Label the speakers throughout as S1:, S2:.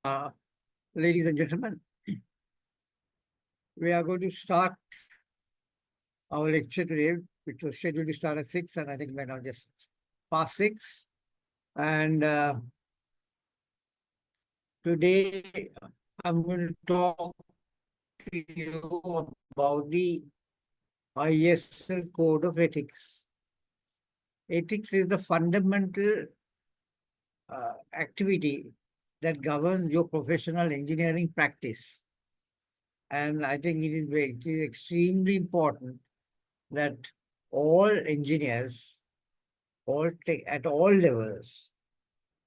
S1: Uh, Ladies and gentlemen, we are going to start our lecture today, which was scheduled to start at 6, and I think we're now just past 6. And today I'm going to talk to you about the IESL Code of Ethics. Ethics is the fundamental activity that governs your professional engineering practice. And I think it is extremely important that all engineers, at all levels,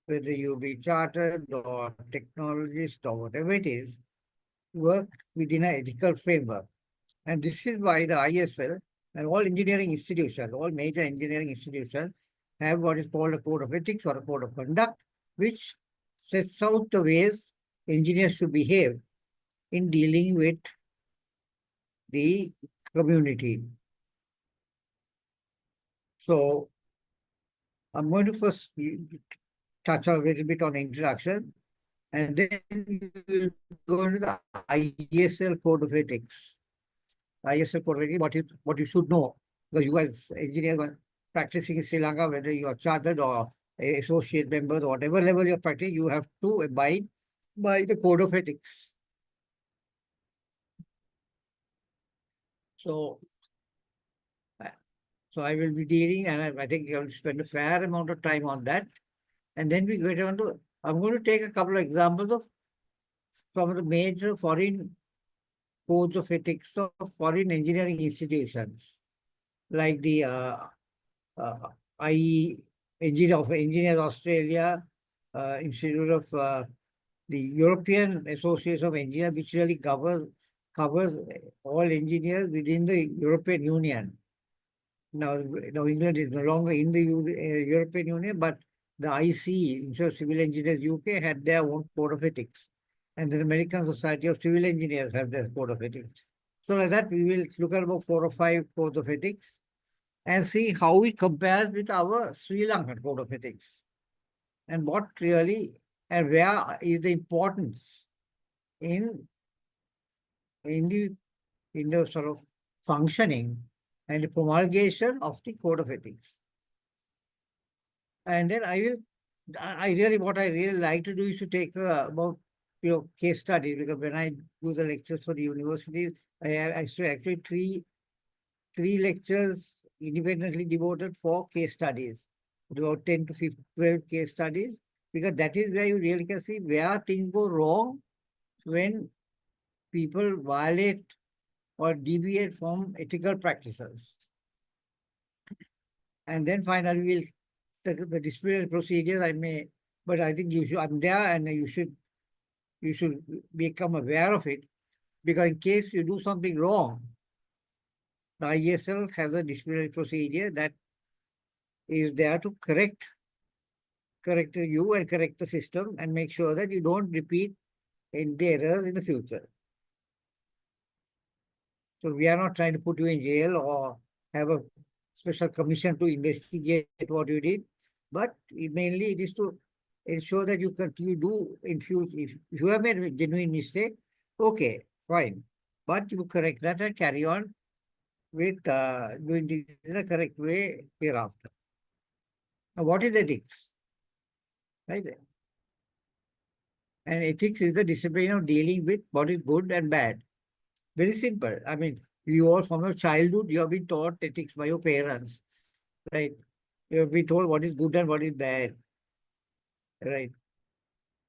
S1: whether you be chartered or technologist or whatever it is, work within an ethical framework. And this is why the ISL and all engineering institutions, all major engineering institutions, have what is called a code of ethics or a code of conduct, which sets out the ways engineers should behave in dealing with the community. So I'm going to first touch a little bit on the introduction, and then we'll go into the IESL Code of Ethics. IESL Code of Ethics, what you should know, because you as engineers are practicing in Sri Lanka, whether you are chartered or associate members or whatever level you're practicing, you have to abide by the Code of Ethics. So, I will be dealing, and I think I'll spend a fair amount of time on that. And then we get on to, I'm going to take a couple of examples of some of the major foreign codes of ethics of foreign engineering institutions, like the IE Engineers Australia, Institute of the European Association of Engineers, which really covers all engineers within the European Union. Now England is no longer in the European Union, but the ICE, Institute of Civil Engineers UK, had their own code of ethics. And the American Society of Civil Engineers have their code of ethics. So like that, we will look at about 4 or 5 codes of ethics and see how it compares with our Sri Lankan code of ethics. And what really, and where is the importance in the sort of functioning and the promulgation of the code of ethics. And then what I really like to do is to take about case studies, because when I do the lectures for the universities, I actually three lectures independently devoted for case studies, about 10 to 15, 12 case studies, because that is where you really can see where things go wrong when people violate or deviate from ethical practices. And then finally, the disciplinary procedures but I think I'm there, and you should become aware of it, because in case you do something wrong, the IESL has a disciplinary procedure that is there to correct you and correct the system and make sure that you don't repeat the errors in the future. So we are not trying to put you in jail or have a special commission to investigate what you did, but mainly it is to ensure that you do in future. If you have made a genuine mistake, okay, fine, but you correct that and carry on with doing this in a correct way hereafter. Now, what is ethics? Right? And ethics is the discipline of dealing with what is good and bad. Very simple. I mean, you all from your childhood, you have been taught ethics by your parents, right? You have been told what is good and what is bad, right?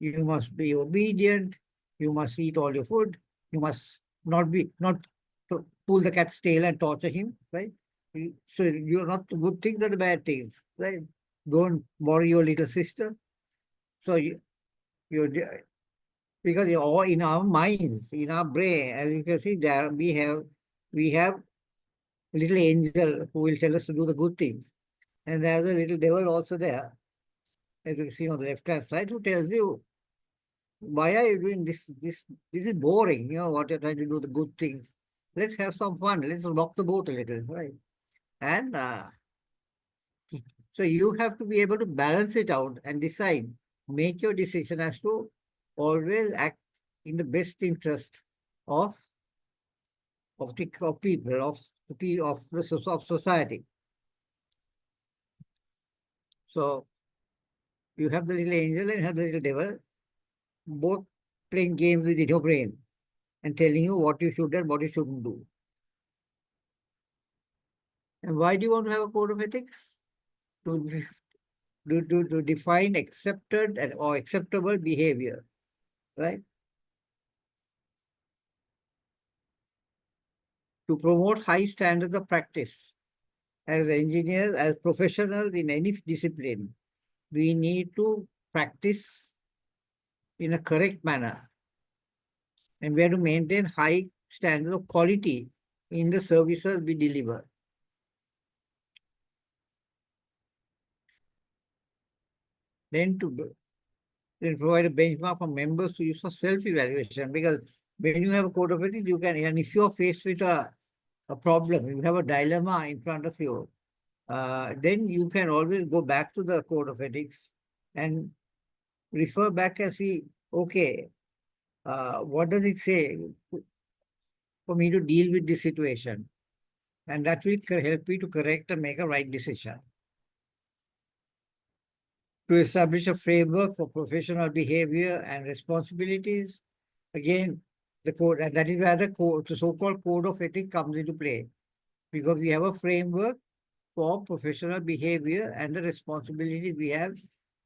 S1: You must be obedient. You must eat all your food. You must not pull the cat's tail and torture him, right? So you're not the good things or the bad things, right? Don't worry your little sister. So you because all in our minds, in our brain, as you can see, there we have a little angel who will tell us to do the good things, and there's a little devil also there, as you can see on the left-hand side, who tells you, why are you doing this? This is boring. What you're trying to do, the good things. Let's have some fun. Let's rock the boat a little, right? And so you have to be able to balance it out and decide, make your decision as to always act in the best interest of of people, of society. So you have the little angel and you have the little devil, both playing games with your brain and telling you what you should and what you shouldn't do. And why do you want to have a code of ethics? To, to define accepted and or acceptable behavior, right? To promote high standards of practice. As engineers, as professionals in any discipline, we need to practice in a correct manner. And we have to maintain high standards of quality in the services we deliver. Then to then provide a benchmark for members to use for self-evaluation. Because when you have a code of ethics, you can, and if you're faced with a problem, you have a dilemma in front of you, then you can always go back to the code of ethics and refer back and see, okay, what does it say for me to deal with this situation? And that will help you to correct and make a right decision. To establish a framework for professional behavior and responsibilities. Again, the code, and that is where the so-called code of ethics comes into play, because we have a framework for professional behavior and the responsibilities we have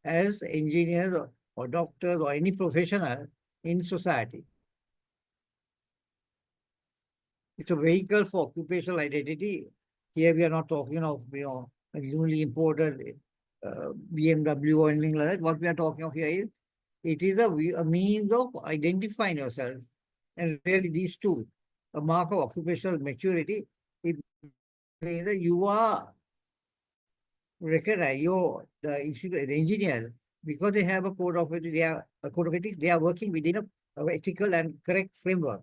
S1: as engineers or doctors or any professional in society. It's a vehicle for occupational identity. Here we are not talking of, a newly imported BMW or anything like that. What we are talking of here is, it is a means of identifying yourself. And really these two, a mark of occupational maturity, it means that you are recognized, the engineers, because they have a code of ethics, they are working within a ethical and correct framework.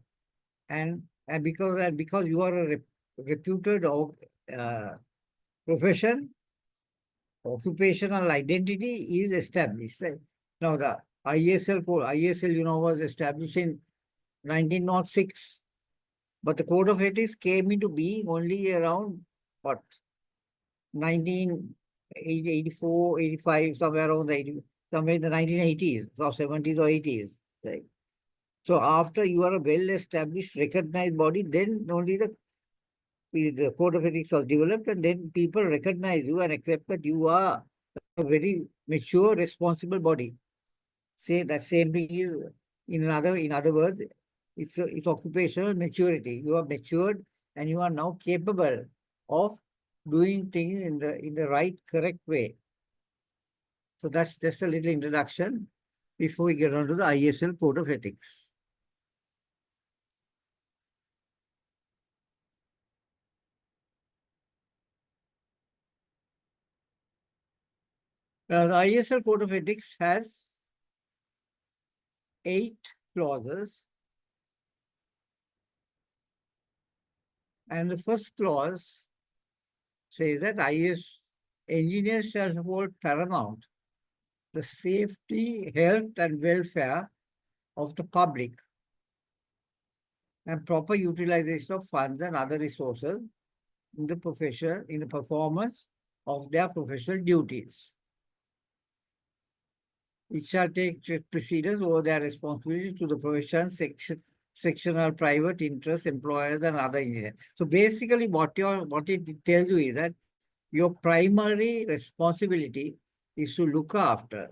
S1: And because you are a reputed uh, profession, occupational identity is established. Right? Now the IESL code, IESL, was established in 1906, but the code of ethics came into being only around what 1984, 85, somewhere around somewhere in the 1980s or 70s or 80s. Right? So after you are a well-established, recognized body, then only the code of ethics was developed, and then people recognize you and accept that you are a very mature, responsible body. Say that same thing is in other words, it's occupational maturity. You are matured and you are now capable of doing things in the right, correct way. So that's just a little introduction before we get on to the IESL code of ethics. Now, the IESL code of ethics has 8 clauses. And the first clause says that IS engineers shall hold paramount the safety, health, and welfare of the public and proper utilization of funds and other resources in the performance of their professional duties. It shall take precedence over their responsibilities to the profession, sectional, private interest, employers, and other engineers. So basically, what it tells you is that your primary responsibility is to look after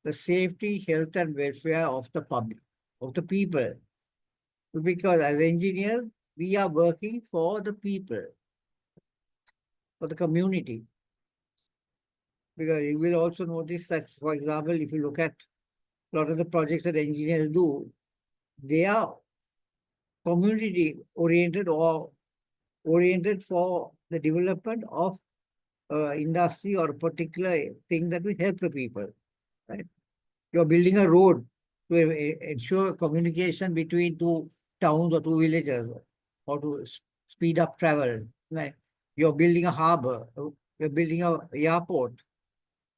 S1: the safety, health, and welfare of the public, of the people. Because as engineers, we are working for the people, for the community. Because you will also notice that, for example, if you look at a lot of the projects that engineers do, they are community oriented or oriented for the development of industry or a particular thing that will help the people. Right? You're building a road to ensure communication between two towns or two villages, or to speed up travel. Right? You're building a harbor, you're building a airport.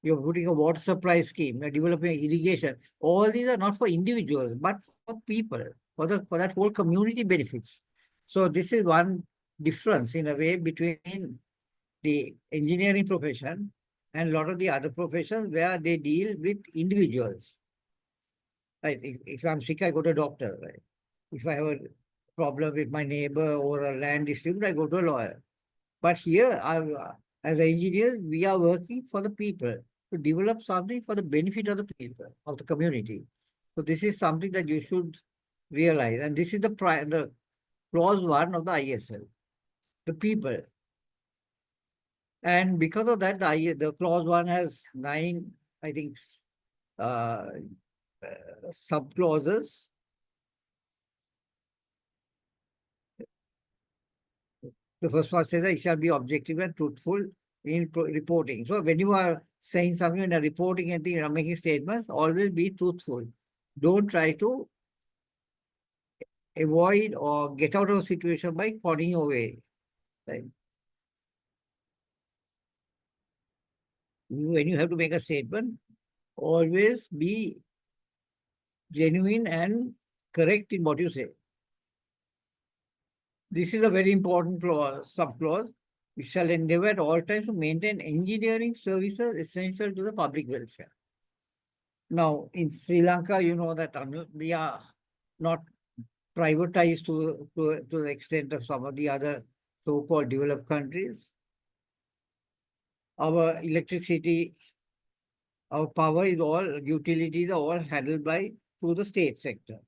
S1: you're putting a water supply scheme, you're developing irrigation. All these are not for individuals, but for people, for that whole community benefits. So this is one difference in a way between the engineering profession and a lot of the other professions where they deal with individuals. Right? If I'm sick, I go to a doctor. Right? If I have a problem with my neighbor or a land dispute, I go to a lawyer. But here, as engineers, we are working for the people to develop something for the benefit of the people, of the community. So this is something that you should realize. And this is the clause one of the IESL, the people. And because of that, the clause one has nine, I think, uh, sub clauses. The first one says that it shall be objective and truthful in reporting. So when you are saying something in a reporting and thing, making statements, always be truthful. Don't try to avoid or get out of a situation by conning your way. Right? When you have to make a statement, always be genuine and correct in what you say. This is a very important clause, subclause. We shall endeavor at all times to maintain engineering services essential to the public welfare. Now, in Sri Lanka, you know that we are not privatized to the extent of some of the other so-called developed countries. Our electricity, our power is all, utilities are all handled by through the state sector.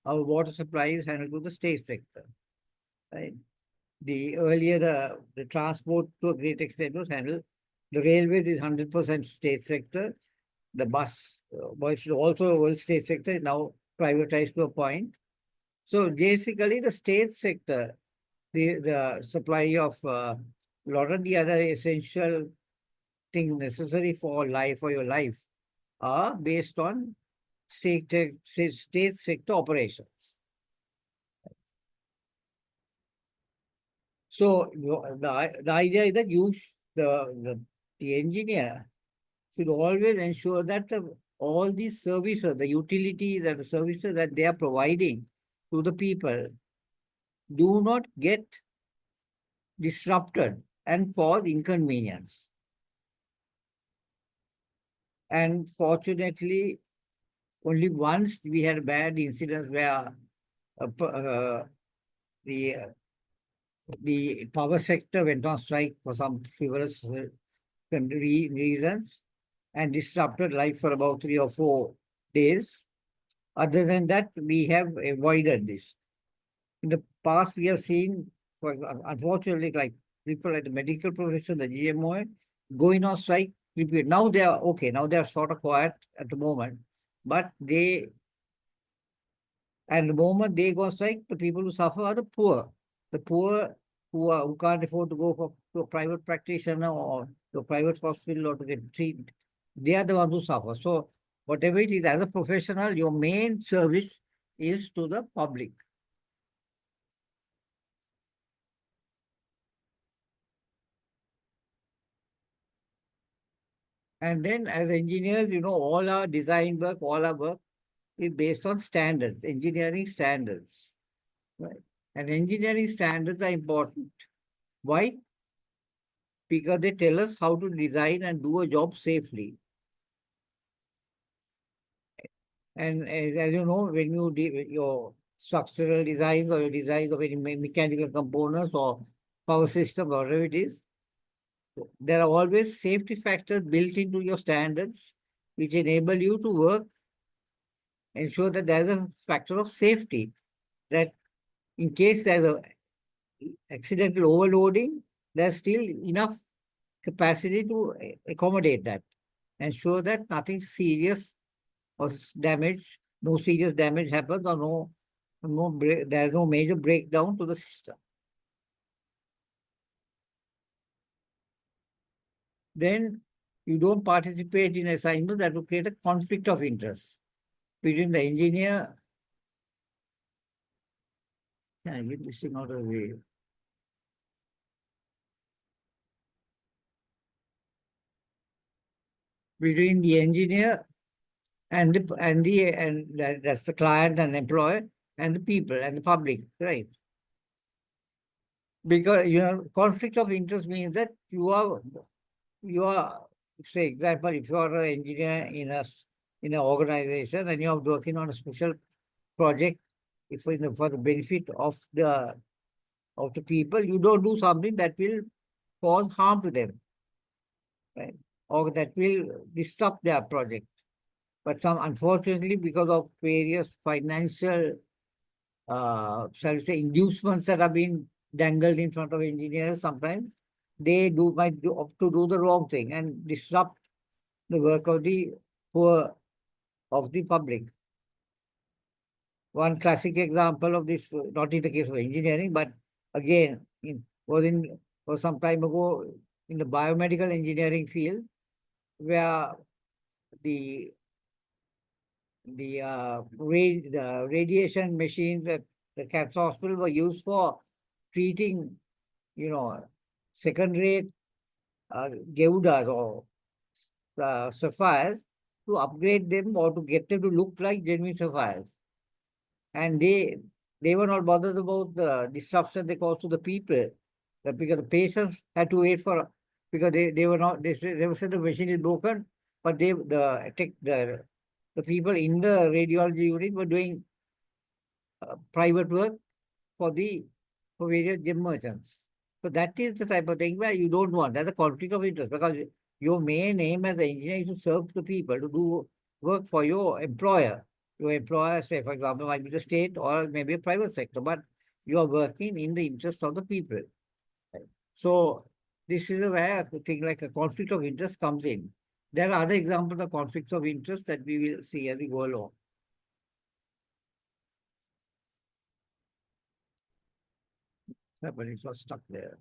S1: Our water supply is handled through the state sector. Right? The transport to a great extent was handled. The railways is 100% state sector. The bus, but it's also all state sector is now privatized to a point. So basically, the state sector, the supply of a lot of the other essential things necessary for life, for your life, are based on state sector operations. So the idea is that the engineer should always ensure that all these services, the utilities and the services that they are providing to the people do not get disrupted and cause inconvenience. And fortunately, only once we had bad incidents where the the power sector went on strike for some frivolous reasons and disrupted life for about 3 or 4 days. Other than that, we have avoided this. In the past, we have seen, unfortunately, like people like the medical profession, the GMO, going on strike. Repeat. Now they are okay. Now they are sort of quiet at the moment, but at the moment they go on strike, the people who suffer are the poor who can't afford to go to a private practitioner or to a private hospital or to get treated. They are the ones who suffer. So whatever it is, as a professional, your main service is to the public. And then as engineers, all our design work, all our work is based on standards, engineering standards. Right? And engineering standards are important. Why? Because they tell us how to design and do a job safely. And as you know, when you do your structural designs or your designs of any mechanical components or power system, whatever it is, there are always safety factors built into your standards, which enable you to work, ensure that there's a factor of safety, that in case there's a accidental overloading, there's still enough capacity to accommodate that, ensure that nothing serious or damage, no serious damage happens or there's no major breakdown to the system. Then you don't participate in assignments that will create a conflict of interest between the engineer. Can I get this thing out of the way? between the engineer and that's the client and employer and the people and the public, right? Because conflict of interest means that you are say example, if you are an engineer in an organization and you are working on a special project for the benefit of the people, you don't do something that will cause harm to them, right? Or that will disrupt their project. But unfortunately, because of various financial, shall we say, inducements that have been dangled in front of engineers, sometimes they opt to do the wrong thing and disrupt the work of the poor of the public. One classic example of this, not in the case of engineering, but again, was some time ago in the biomedical engineering field, where the the radiation machines at the cancer hospital were used for treating, second-rate Geudas or sapphires, to upgrade them or to get them to look like genuine sapphires. And they were not bothered about the disruption they caused to the people, because the patients had to wait for, because they were not, they were said the machine is broken, but the people in the radiology unit were doing private work for various gem merchants. So that is the type of thing where you don't want. That's a conflict of interest, because your main aim as an engineer is to serve the people, to do work for your employer. Your employer, say, for example, might be the state or maybe a private sector, but you are working in the interest of the people. Right? So this is where a thing like a conflict of interest comes in. There are other examples of conflicts of interest that we will see as we go along. But it was stuck there.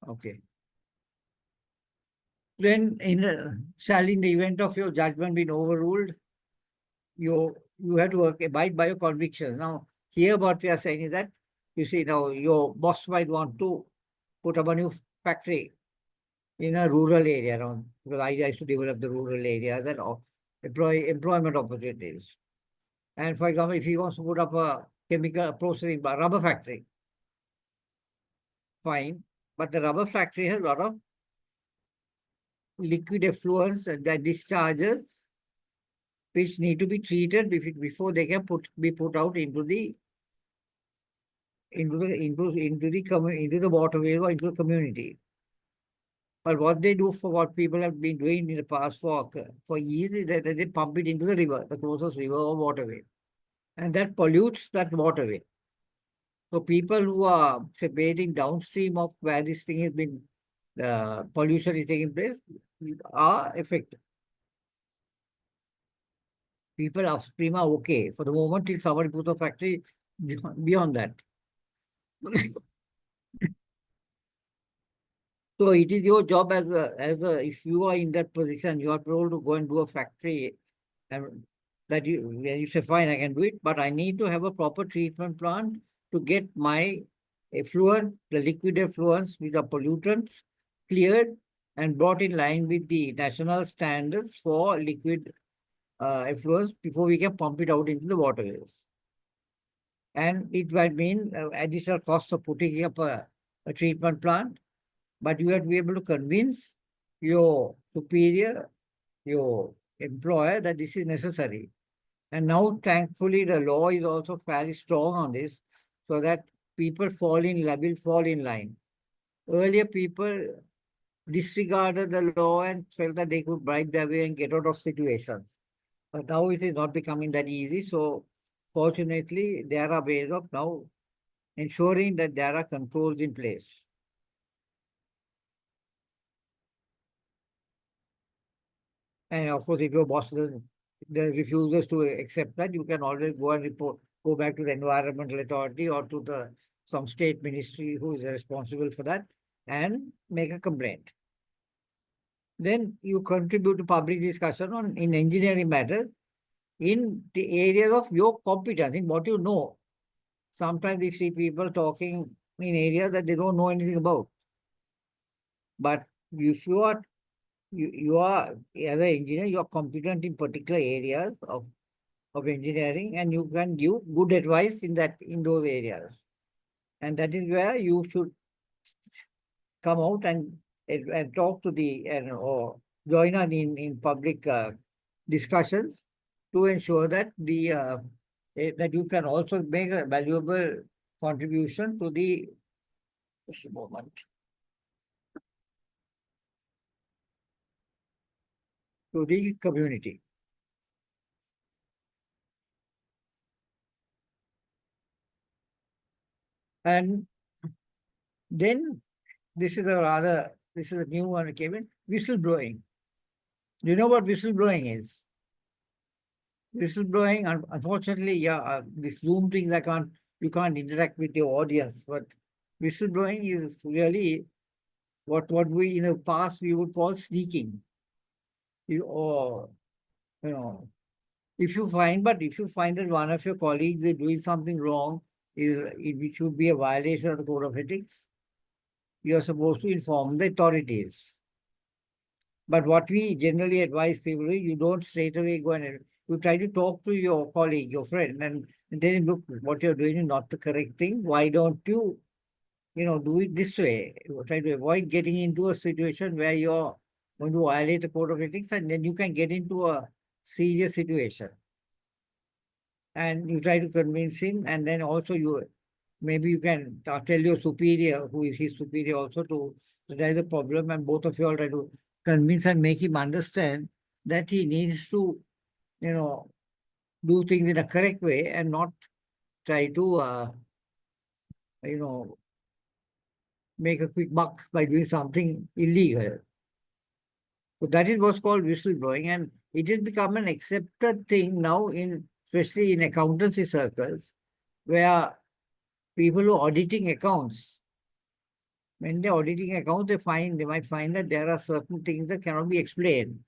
S1: Okay. Then, shall in the event of your judgment being overruled, you have to abide by your convictions. Now, here what we are saying is that, you see, now your boss might want to put up a new factory in a rural area around, because the idea is to develop the rural areas and employment opportunities. And for example, if he wants to put up a chemical processing rubber factory, fine, but the rubber factory has a lot of liquid effluents that discharges, which need to be treated before they can be put out into the waterways or into the community. But what they do, for what people have been doing in the past for years, is that they pump it into the river, the closest river or waterway, and that pollutes that waterway. So people who are separating downstream of where this thing has been, pollution is taking place, are affected. People upstream are okay for the moment till somebody puts a factory beyond that. So it is your job if you are in that position, you are told to go and do a factory, and you say, fine, I can do it, but I need to have a proper treatment plant to get my effluent, the liquid effluents, which are pollutants, cleared and brought in line with the national standards for liquid effluents before we can pump it out into the waterways. And it might mean additional costs of putting up a treatment plant, but you have to be able to convince your superior, your employer, that this is necessary. And now, thankfully, the law is also fairly strong on this, so that people will fall in line. Earlier, people disregarded the law and felt that they could bribe their way and get out of situations. But now it is not becoming that easy. So, fortunately, there are ways of now ensuring that there are controls in place. And of course, if your boss refuses to accept that, you can always go back to the environmental authority or to some state ministry who is responsible for that, and make a complaint. Then you contribute to public discussion in engineering matters in the areas of your competence, in what you know. Sometimes we see people talking in areas that they don't know anything about. But if you are you are, as an engineer, you are competent in particular areas of engineering, and you can give good advice in those areas. And that is where you should come out and talk to the and or join in public discussions to ensure that that you can also make a valuable contribution to the just a moment, to the community. And then this is a new one that came in, whistleblowing. Do you know what whistleblowing is? Whistleblowing, unfortunately, yeah, this Zoom things you can't interact with your audience, but whistleblowing is really what we in the past we would call sneaking. Or, you know, if you find that one of your colleagues is doing something wrong, it should be a violation of the code of ethics. You are supposed to inform the authorities. But what we generally advise people is you don't straight away go and you try to talk to your colleague, your friend, and then look, what you're doing is not the correct thing. Why don't you, do it this way? You try to avoid getting into a situation where you're going to violate the code of ethics, and then you can get into a serious situation. And you try to convince him, and then also maybe you can tell your superior, who is his superior also, that there is a problem, and both of you all try to convince and make him understand that he needs to, you know, do things in a correct way and not try to, you know, make a quick buck by doing something illegal. So that is what's called whistleblowing, and it has become an accepted thing now especially in accountancy circles, where people who are auditing accounts, when they're auditing accounts, they might find that there are certain things that cannot be explained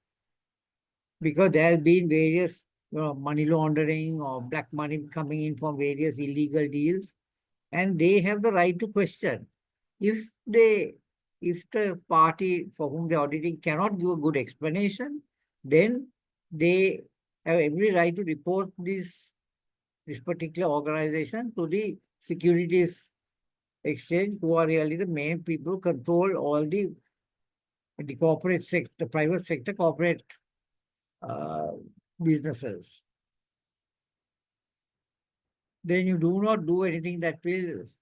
S1: because there has been various money laundering or black money coming in from various illegal deals, and they have the right to question. If if the party for whom they're auditing cannot give a good explanation, then they have every right to report this particular organization to the Securities Exchange, who are really the main people who control all the corporate sector, private sector, corporate uh, businesses. Then you do not do anything that is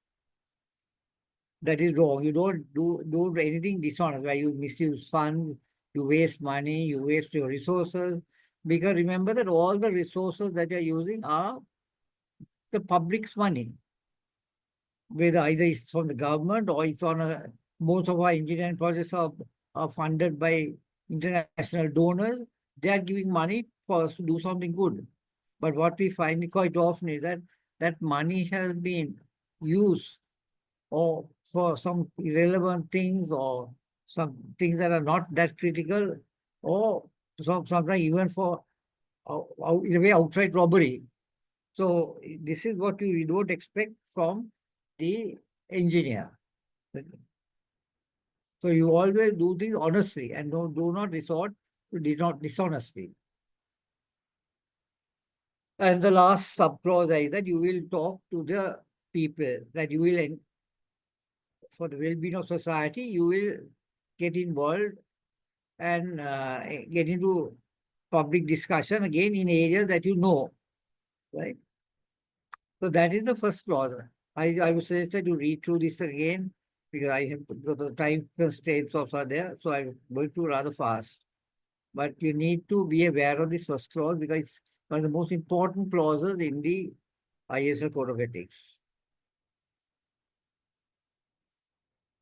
S1: wrong. You don't do anything dishonest where you misuse funds, you waste money, you waste your resources. Because remember that all the resources that you're using are the public's money, whether either it's from the government or it's most of our engineering projects are funded by international donors. They are giving money for us to do something good. But what we find quite often is that that money has been used or for some irrelevant things or some things that are not that critical, or sometimes even for in a way outright robbery. So this is what we don't expect from the engineer. So you always do things honestly and do not resort to dishonesty. And the last subclause is that you will talk to the people, that you will, for the well-being of society, you will get involved and get into public discussion again in areas that you know, right? So that is the first clause. I would suggest that you read through this again because the time constraints also are there. So I'm going through rather fast. But you need to be aware of this first clause because it's one of the most important clauses in the IESL Code of Ethics.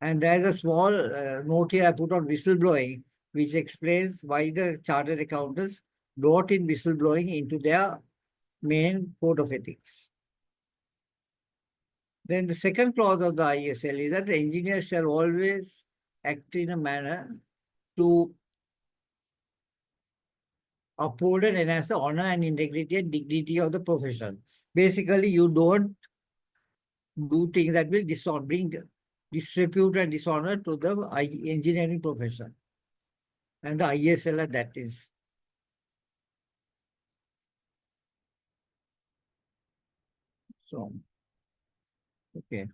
S1: And there's a small note here I put on whistleblowing, which explains why the chartered accountants brought in whistleblowing into their main code of ethics. Then the second clause of the IESL is that the engineer shall always act in a manner to uphold and enhance the honor and integrity and dignity of the profession. Basically, you don't do things that will bring disrepute and dishonor to the engineering profession. and the IESL that is. So, okay.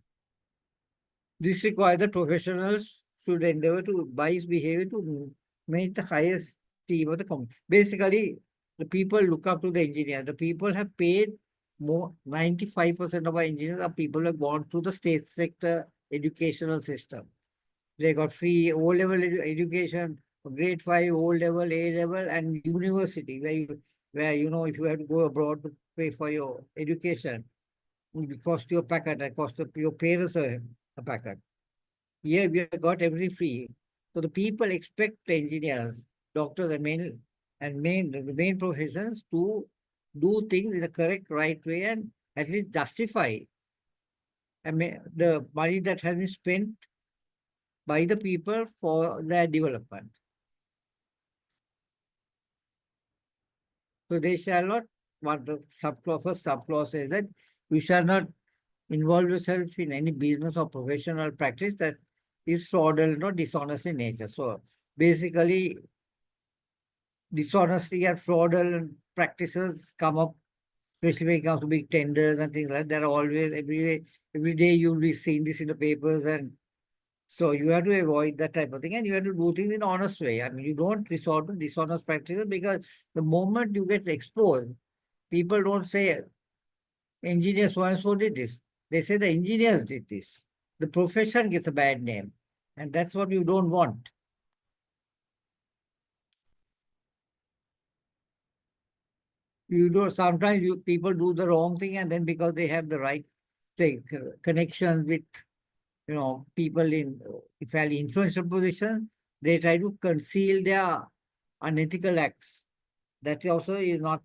S1: This requires the professionals should endeavor to bias behavior to make the highest team of the company. Basically, the people look up to the engineer. The people have paid more. 95% of our engineers are people who have gone through the state sector educational system. They got free O-level education, grade 5, O-level, A-level, and university, where if you have to go abroad to pay for your education, it will cost you a packet, and cost your parents a packet. Here we have got everything free. So the people expect the engineers, doctors, and the main professions to do things in the correct, right way and at least justify the money that has been spent by the people for their development. So they shall not, what the subclause says that you shall not involve yourself in any business or professional practice that is fraudulent or dishonest in nature. So basically, dishonesty and fraudulent practices come up, especially when it comes to big tenders and things like that. There are always every day you'll be seeing this in the papers, and so you have to avoid that type of thing, and you have to do things in an honest way. I mean, you don't resort to dishonest practices because the moment you get exposed, people don't say engineer so and so did this. They say the engineers did this. The profession gets a bad name, and that's what you don't want. You do sometimes people do the wrong thing, and then because they have the right thing, connection with people in fairly influential position, they try to conceal their unethical acts. That also is not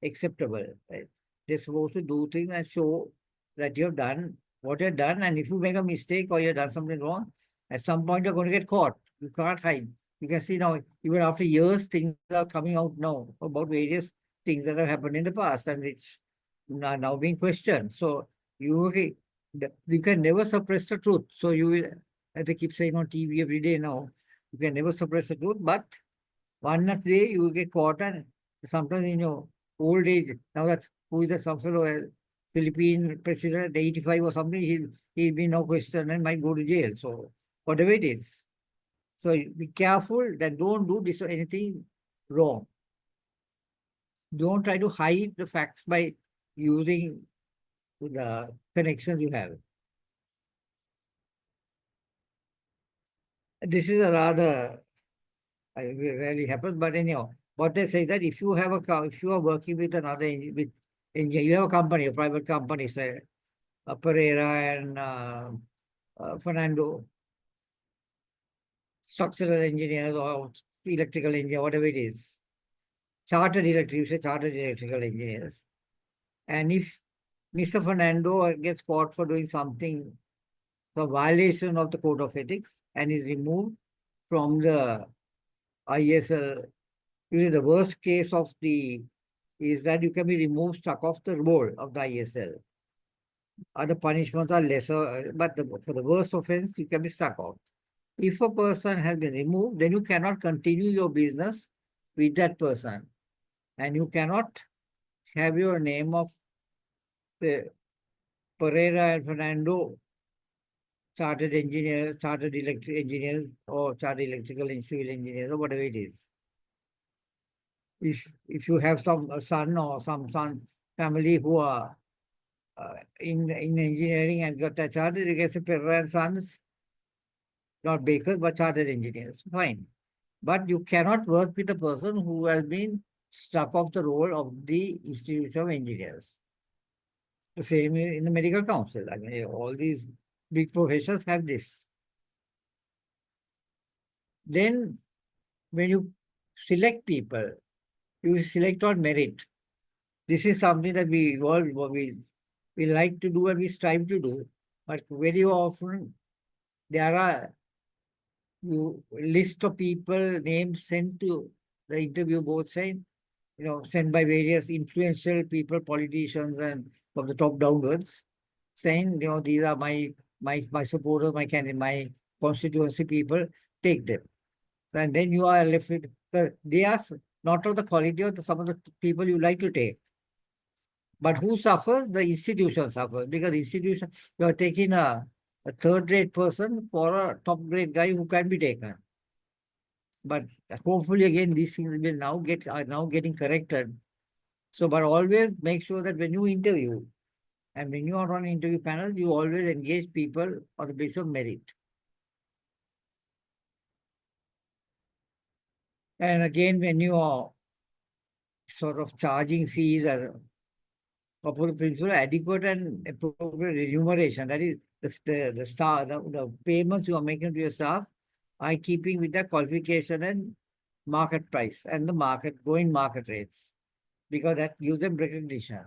S1: acceptable. Right? They're supposed to do things and show that you have done what you've done, and if you make a mistake or you've done something wrong, at some point you're going to get caught. You can't hide. You can see now, even after years, things are coming out now about various things that have happened in the past and which are now being questioned. So you can never suppress the truth. So you will, as they keep saying on TV every day now, you can never suppress the truth, but one day you will get caught, and sometimes in your old age, now that who is the some fellow, Philippine president, 85 or something, he'll be no question and might go to jail. So whatever it is. So be careful that don't do this or anything wrong. Don't try to hide the facts by using the connections you have. This is a rather rarely happens, but anyhow, what they say that if you have if you are working with another with engineer, you have a company, a private company, say Pereira and Fernando, structural engineers or electrical engineer, whatever it is, you say chartered electrical engineers. And if Mr. Fernando gets caught for doing something, for violation of the code of ethics, and is removed from the IESL, usually the worst case of the is that you can be removed, struck off the roll of the IESL. Other punishments are lesser, but for the worst offense, you can be struck off. If a person has been removed, then you cannot continue your business with that person. And you cannot have your name of Pereira and Fernando, chartered engineers, chartered electric engineers, or chartered electrical and civil engineers, or whatever it is. If you have some son or some son family who are in engineering and got a chartered, you can say Pereira and Sons, not bakers, but chartered engineers. Fine. But you cannot work with a person who has been struck off the roll of the Institute of Engineers. The same in the medical council. I mean, all these big professions have this. Then, when you select people, you select on merit. This is something that we like to do and we strive to do. But very often, there are list of people, names sent to the interview board saying, sent by various influential people, politicians, and from the top downwards, saying, these are my supporters, my candidate, my constituency people, take them. And then you are left with they are not of the quality of some of the people you like to take. But who suffers? The institution suffers because the institution, you are taking a third-rate person for a top-grade guy who can be taken. But hopefully, again, these things will now are now getting corrected. So, but always make sure that when you interview and when you are on interview panels, you always engage people on the basis of merit. And again, when you are sort of charging fees as couple of principle, adequate and appropriate remuneration. That is the payments you are making to your staff are keeping with the qualification and market price and the going market rates, because that gives them recognition.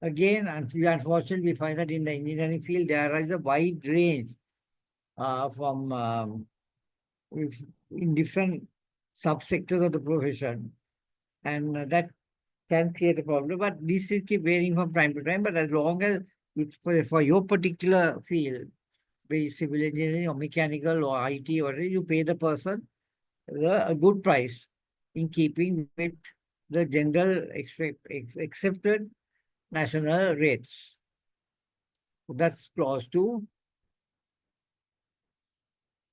S1: Again, unfortunately, we find that in the engineering field there is a wide range from in different subsectors of the profession, and that can create a problem. But this is keep varying from time to time. But as long as for your particular field, be it civil engineering or mechanical or IT, or you pay the person a good price in keeping with the general accepted national rates. That's clause 2.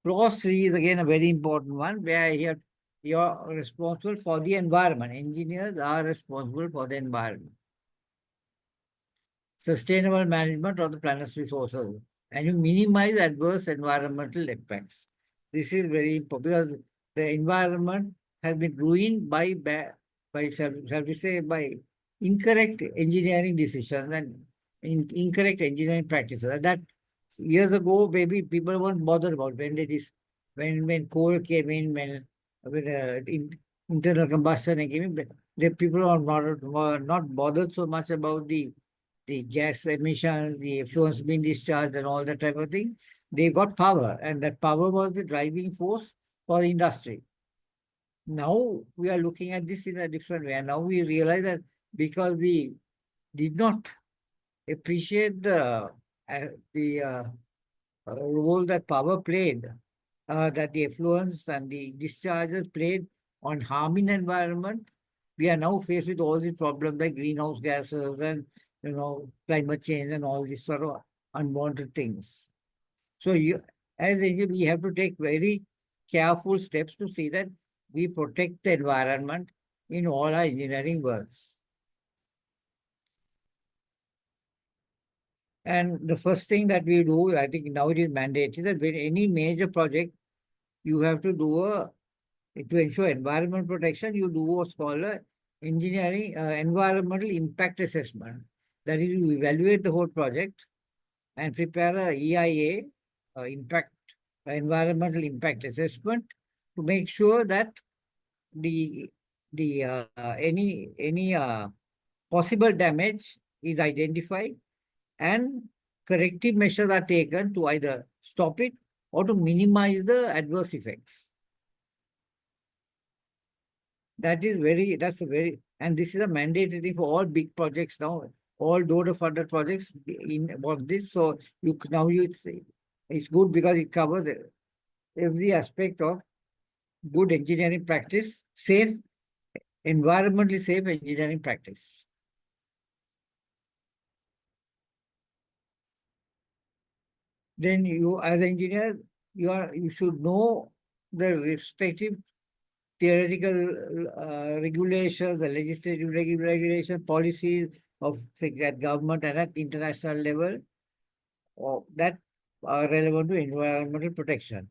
S1: Clause 3 is again a very important one, where here you are responsible for the environment. Engineers are responsible for the environment. Sustainable management of the planet's resources, and you minimize adverse environmental impacts. This is very important because the environment has been ruined shall we say, by incorrect engineering decisions and incorrect engineering practices. And that years ago, maybe people weren't bothered about when coal came in, when internal combustion came in, the people were not bothered so much about the gas emissions, the effluents being discharged, and all that type of thing. They got power, and that power was the driving force for the industry. Now we are looking at this in a different way, and now we realize that because we did not appreciate the role that power played, that the effluents and the discharges played on harming the environment, we are now faced with all these problems like greenhouse gases and climate change and all these sort of unwanted things. So as engineers, we have to take very careful steps to see that we protect the environment in all our engineering works. And the first thing that we do, I think now it is mandated, that when any major project, you have to do to ensure environment protection, you do what's called a engineering environmental impact assessment. That is, you evaluate the whole project and prepare a EIA, environmental impact assessment, to make sure that the any possible damage is identified and corrective measures are taken to either stop it or to minimize the adverse effects. And this is a mandatory thing for all big projects now, all donor-funded projects about this. So it's good because it covers every aspect of good engineering practice, environmentally safe engineering practice. Then you, as an engineer, you should know the respective theoretical regulations, the legislative regulations, policies of at government and at international level that are relevant to environmental protection.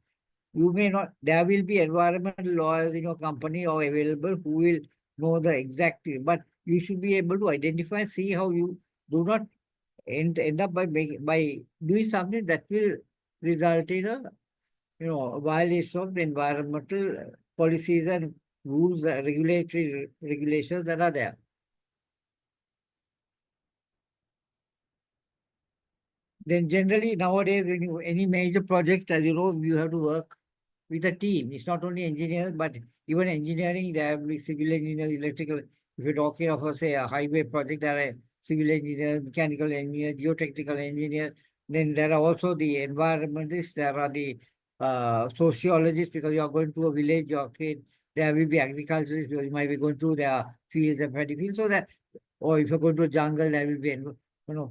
S1: You may not, there will be environmental lawyers in your company or available who will know the exact thing, but you should be able to identify, see how you do not end up by doing something that will result in a violation of the environmental policies and rules, regulatory regulations that are there. Then generally nowadays, when any major project, as you know, you have to work with a team. It's not only engineers, but even engineering, there have civil engineers, electrical. If you're talking of, say, a highway project, there are civil engineers, mechanical engineers, geotechnical engineers. Then there are also the environmentalists, there are the sociologists because you are going to a village, there will be agriculturists because you might be going to their fields and paddy fields. So that, or if you're going to a jungle, there will be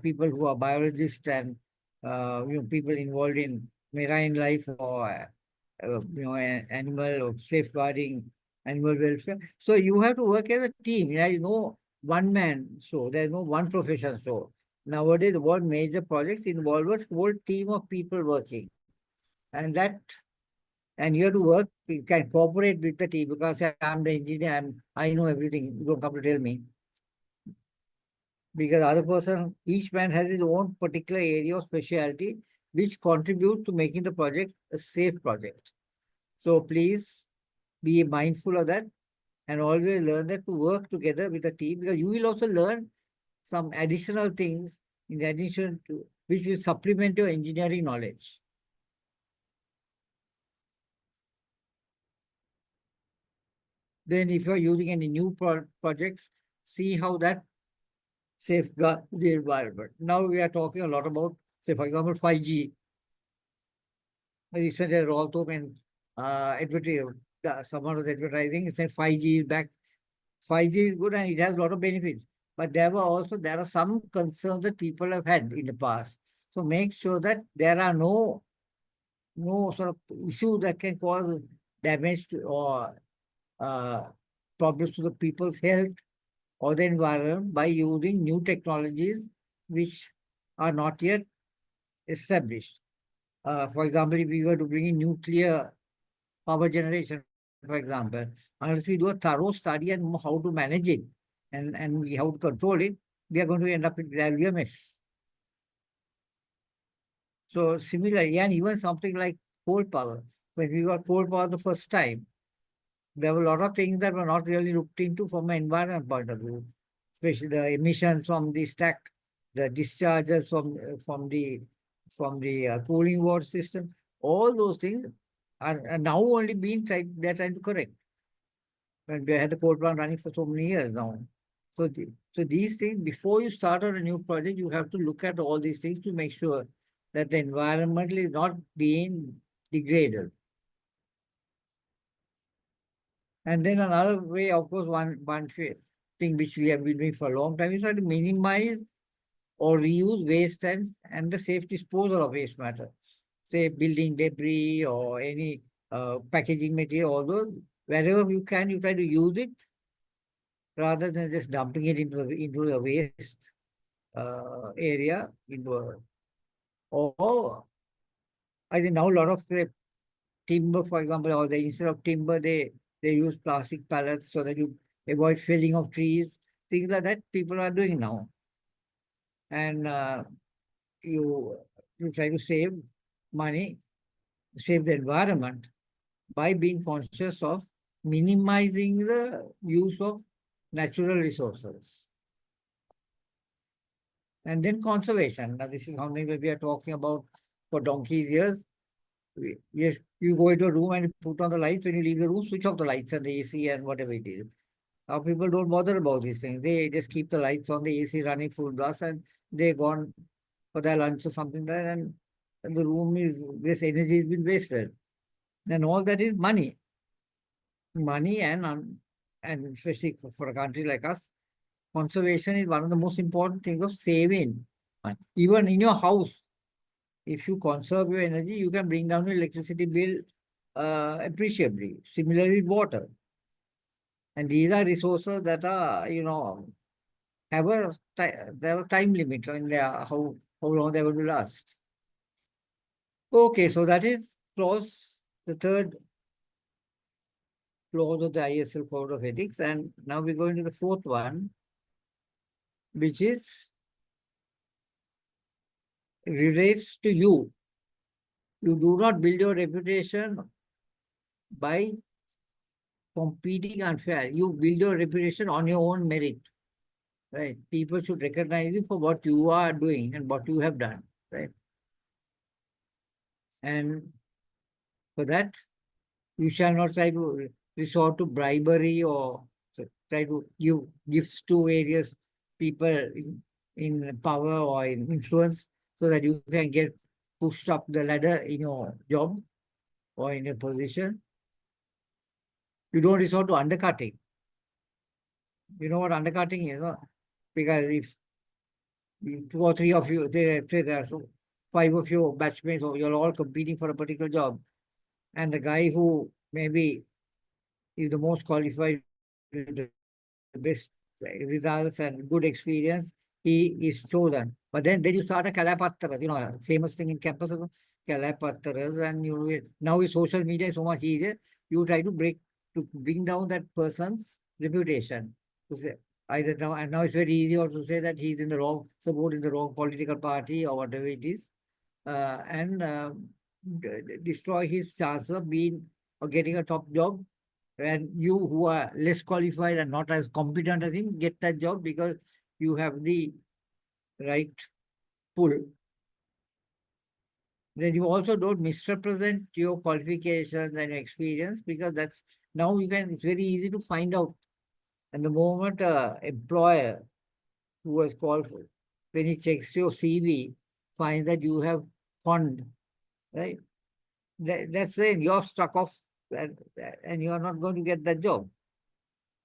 S1: people who are biologists and people involved in marine life or animal or safeguarding animal welfare. So you have to work as a team. There is no one man show. There is no one profession show. Nowadays, the world major projects involve a whole team of people working, and you have to work. You can cooperate with the team because I'm the engineer and I know everything. You don't come to tell me because other person, each man has his own particular area of specialty, which contributes to making the project a safe project. So please be mindful of that and always learn that to work together with a team because you will also learn some additional things in addition to which will supplement your engineering knowledge. Then if you're using any new projects, see how that safeguards the environment. Now we are talking a lot about, say, for example, 5G. Recently, Rolto and someone was advertising, said 5G is back. 5G is good and it has a lot of benefits. But there are some concerns that people have had in the past. So make sure that there are no sort of issues that can cause damage or uh, problems to the people's health or the environment by using new technologies which are not yet established. For example, if we were to bring in nuclear power generation, for example, unless we do a thorough study and know how to manage it and we how to control it, we are going to end up with a mess. So similarly, and even something like coal power. When we got coal power the first time, there were a lot of things that were not really looked into from an environment point of view, especially the emissions from the stack, the discharges from the cooling water system. All those things are now only being tried. They're trying to correct. And we had the coal plant running for so many years now. So these things, before you start on a new project, you have to look at all these things to make sure that the environment is not being degraded. And then another way, of course, one thing which we have been doing for a long time is to minimize or reuse waste and the safe disposal of waste matter. Say building debris or any packaging material, all those, wherever you can, you try to use it rather than just dumping it into the waste area. Or I think now a lot of timber, for example, or instead of timber, they use plastic pallets so that you avoid felling of trees. Things like that people are doing now. And you you try to save money, save the environment by being conscious of minimizing the use of natural resources. And then conservation. Now, this is something that we are talking about for donkey's years. Yes, you go into a room and put on the lights. When you leave the room, switch off the lights and the AC and whatever it is. Now people don't bother about these things. They just keep the lights on, the AC running full blast, and they're gone for their lunch or something there, and the room is this energy has been wasted. And all that is money. Money and especially for a country like us, conservation is one of the most important things of saving. Even in your house, if you conserve your energy, you can bring down your electricity bill appreciably. Similarly, water. And these are resources that are, they have a time limit and how long they're going to last. Okay, so that is the third clause of the IESL Code of Ethics. And now we go into the fourth one, which is relates to you. You do not build your reputation by competing unfair. You build your reputation on your own merit. Right? People should recognize you for what you are doing and what you have done. Right? And for that, you shall not try to resort to bribery or try to give gifts to various people in power or in influence so that you can get pushed up the ladder in your job. or in a position, you don't resort to undercutting. You know what undercutting is, no? Because if two or three of you, say there are five of you batchmates, or you're all competing for a particular job, and the guy who maybe is the most qualified, with the best results and good experience, he is chosen. But then you start a Kalapattaras, famous thing in campus, Kalapattaras, and now with social media is so much easier. You try to bring down that person's reputation. To say either now, and now it's very easy also to say that he's in the wrong, support in the wrong political party or whatever it is, and destroy his chance of being or getting a top job, and you who are less qualified and not as competent as him get that job because you have the right pull. Then you also don't misrepresent your qualifications and your experience, because that's now it's very easy to find out. And the moment employer who has called for, when he checks your CV, finds that you have fund, right? That's saying you're stuck off, and you're not going to get that job.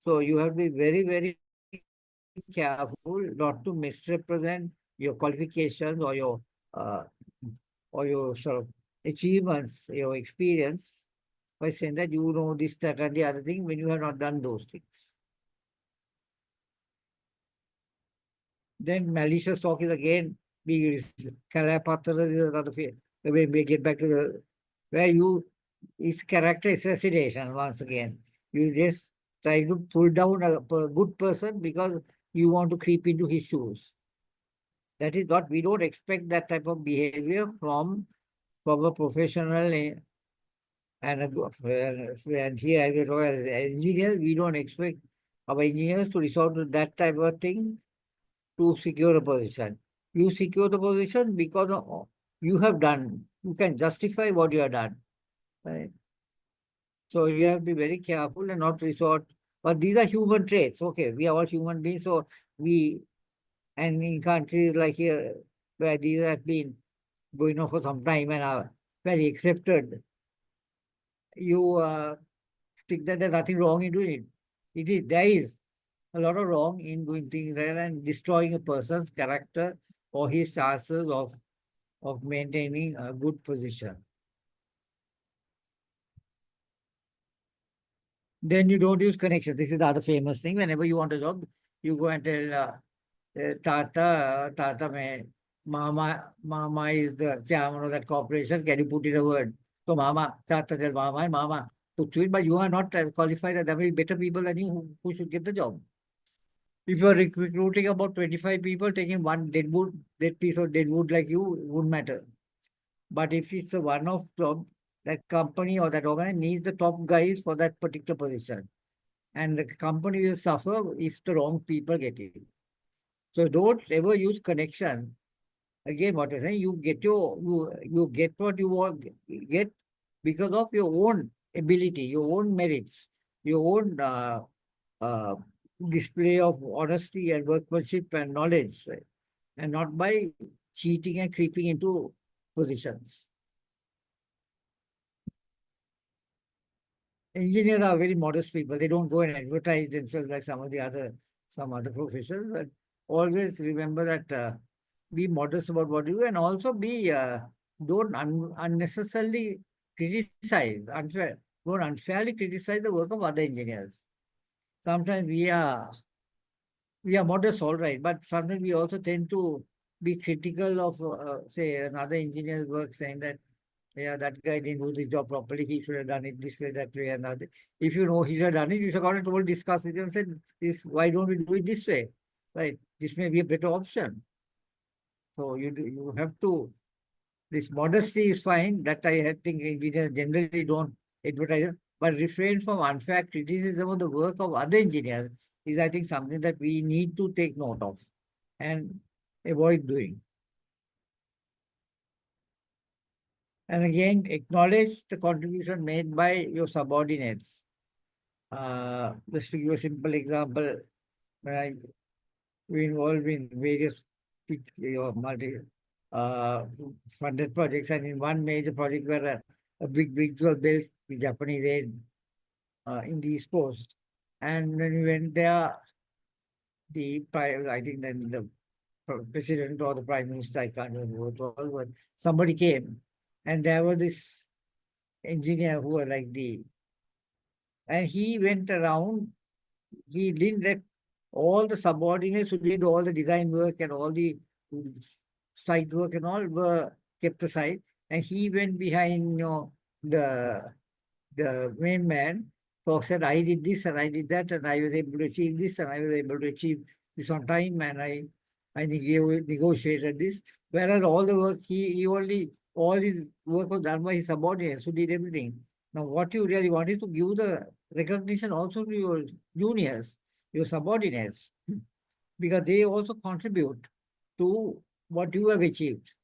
S1: So you have to be very, very careful not to misrepresent your qualifications uh, or your sort of achievements, your experience, by saying that you know this, that, and the other thing when you have not done those things. Then malicious talk is again being Kalapatra is another fear. When we get back to the where it's character assassination once again. You just try to pull down a good person because you want to creep into his shoes. That is what we don't expect, that type of behavior from a professional, and here as engineers, we don't expect our engineers to resort to that type of thing to secure a position. You secure the position because you have done, you can justify what you have done. Right? So you have to be very careful and not resort. But these are human traits. Okay, we are all human beings, so and in countries like here, where these have been going on for some time and are very accepted, you think that there's nothing wrong in doing it. There is a lot of wrong in doing things there and destroying a person's character or his chances of maintaining a good position. Then you don't use connections. This is the other famous thing. Whenever you want a job, you go and tell Tata, Mama is the chairman of that corporation. Can you put in a word? So Tata tells Mama, and Mama puts it, but you are not as qualified. There may be better people than you who should get the job. If you are recruiting about 25 people, taking one dead piece of dead wood like you wouldn't matter. But if it's a one-off job, that company or that organization needs the top guys for that particular position. And the company will suffer if the wrong people get it. So don't ever use connection. Again, what I'm saying, you get what you want get because of your own ability, your own merits, your own uh, display of honesty and workmanship and knowledge, right? And not by cheating and creeping into positions. Engineers are very modest people. They don't go and advertise themselves like some other professions. But always remember that be modest about what you do, and also be don't unnecessarily criticize unfair. Don't unfairly criticize the work of other engineers. Sometimes we are modest, all right, but sometimes we also tend to be critical of, say, another engineer's work, saying that, yeah, that guy didn't do this job properly. He should have done it this way, that way, and that. If you know he should have done it, you should have told, discuss with him and said, why don't we do it this way? Right? This may be a better option. So you have to, this modesty is fine. That I think engineers generally don't advertise, but refrain from unfair criticism of the work of other engineers is, I think, something that we need to take note of and avoid doing. And again, acknowledge the contribution made by your subordinates. Just to give a simple example, when I we involved in various multi funded projects, and in one major project where a big bridge was built with Japanese aid in the East Coast. And when we went there, I think then the president or the prime minister, I can't remember who it was, but somebody came, and there was this engineer who was like and he went around. He didn't let all the subordinates who did all the design work and all the site work and all were kept aside, and he went behind, the main man. Talk said, I did this and I did that, and I was able to achieve this, and I was able to achieve this on time, and I negotiated this. Whereas all the work, he only, all his work was done by his subordinates who did everything. Now, what you really want is to give the recognition also to your juniors, your subordinates, because they also contribute to what you have achieved.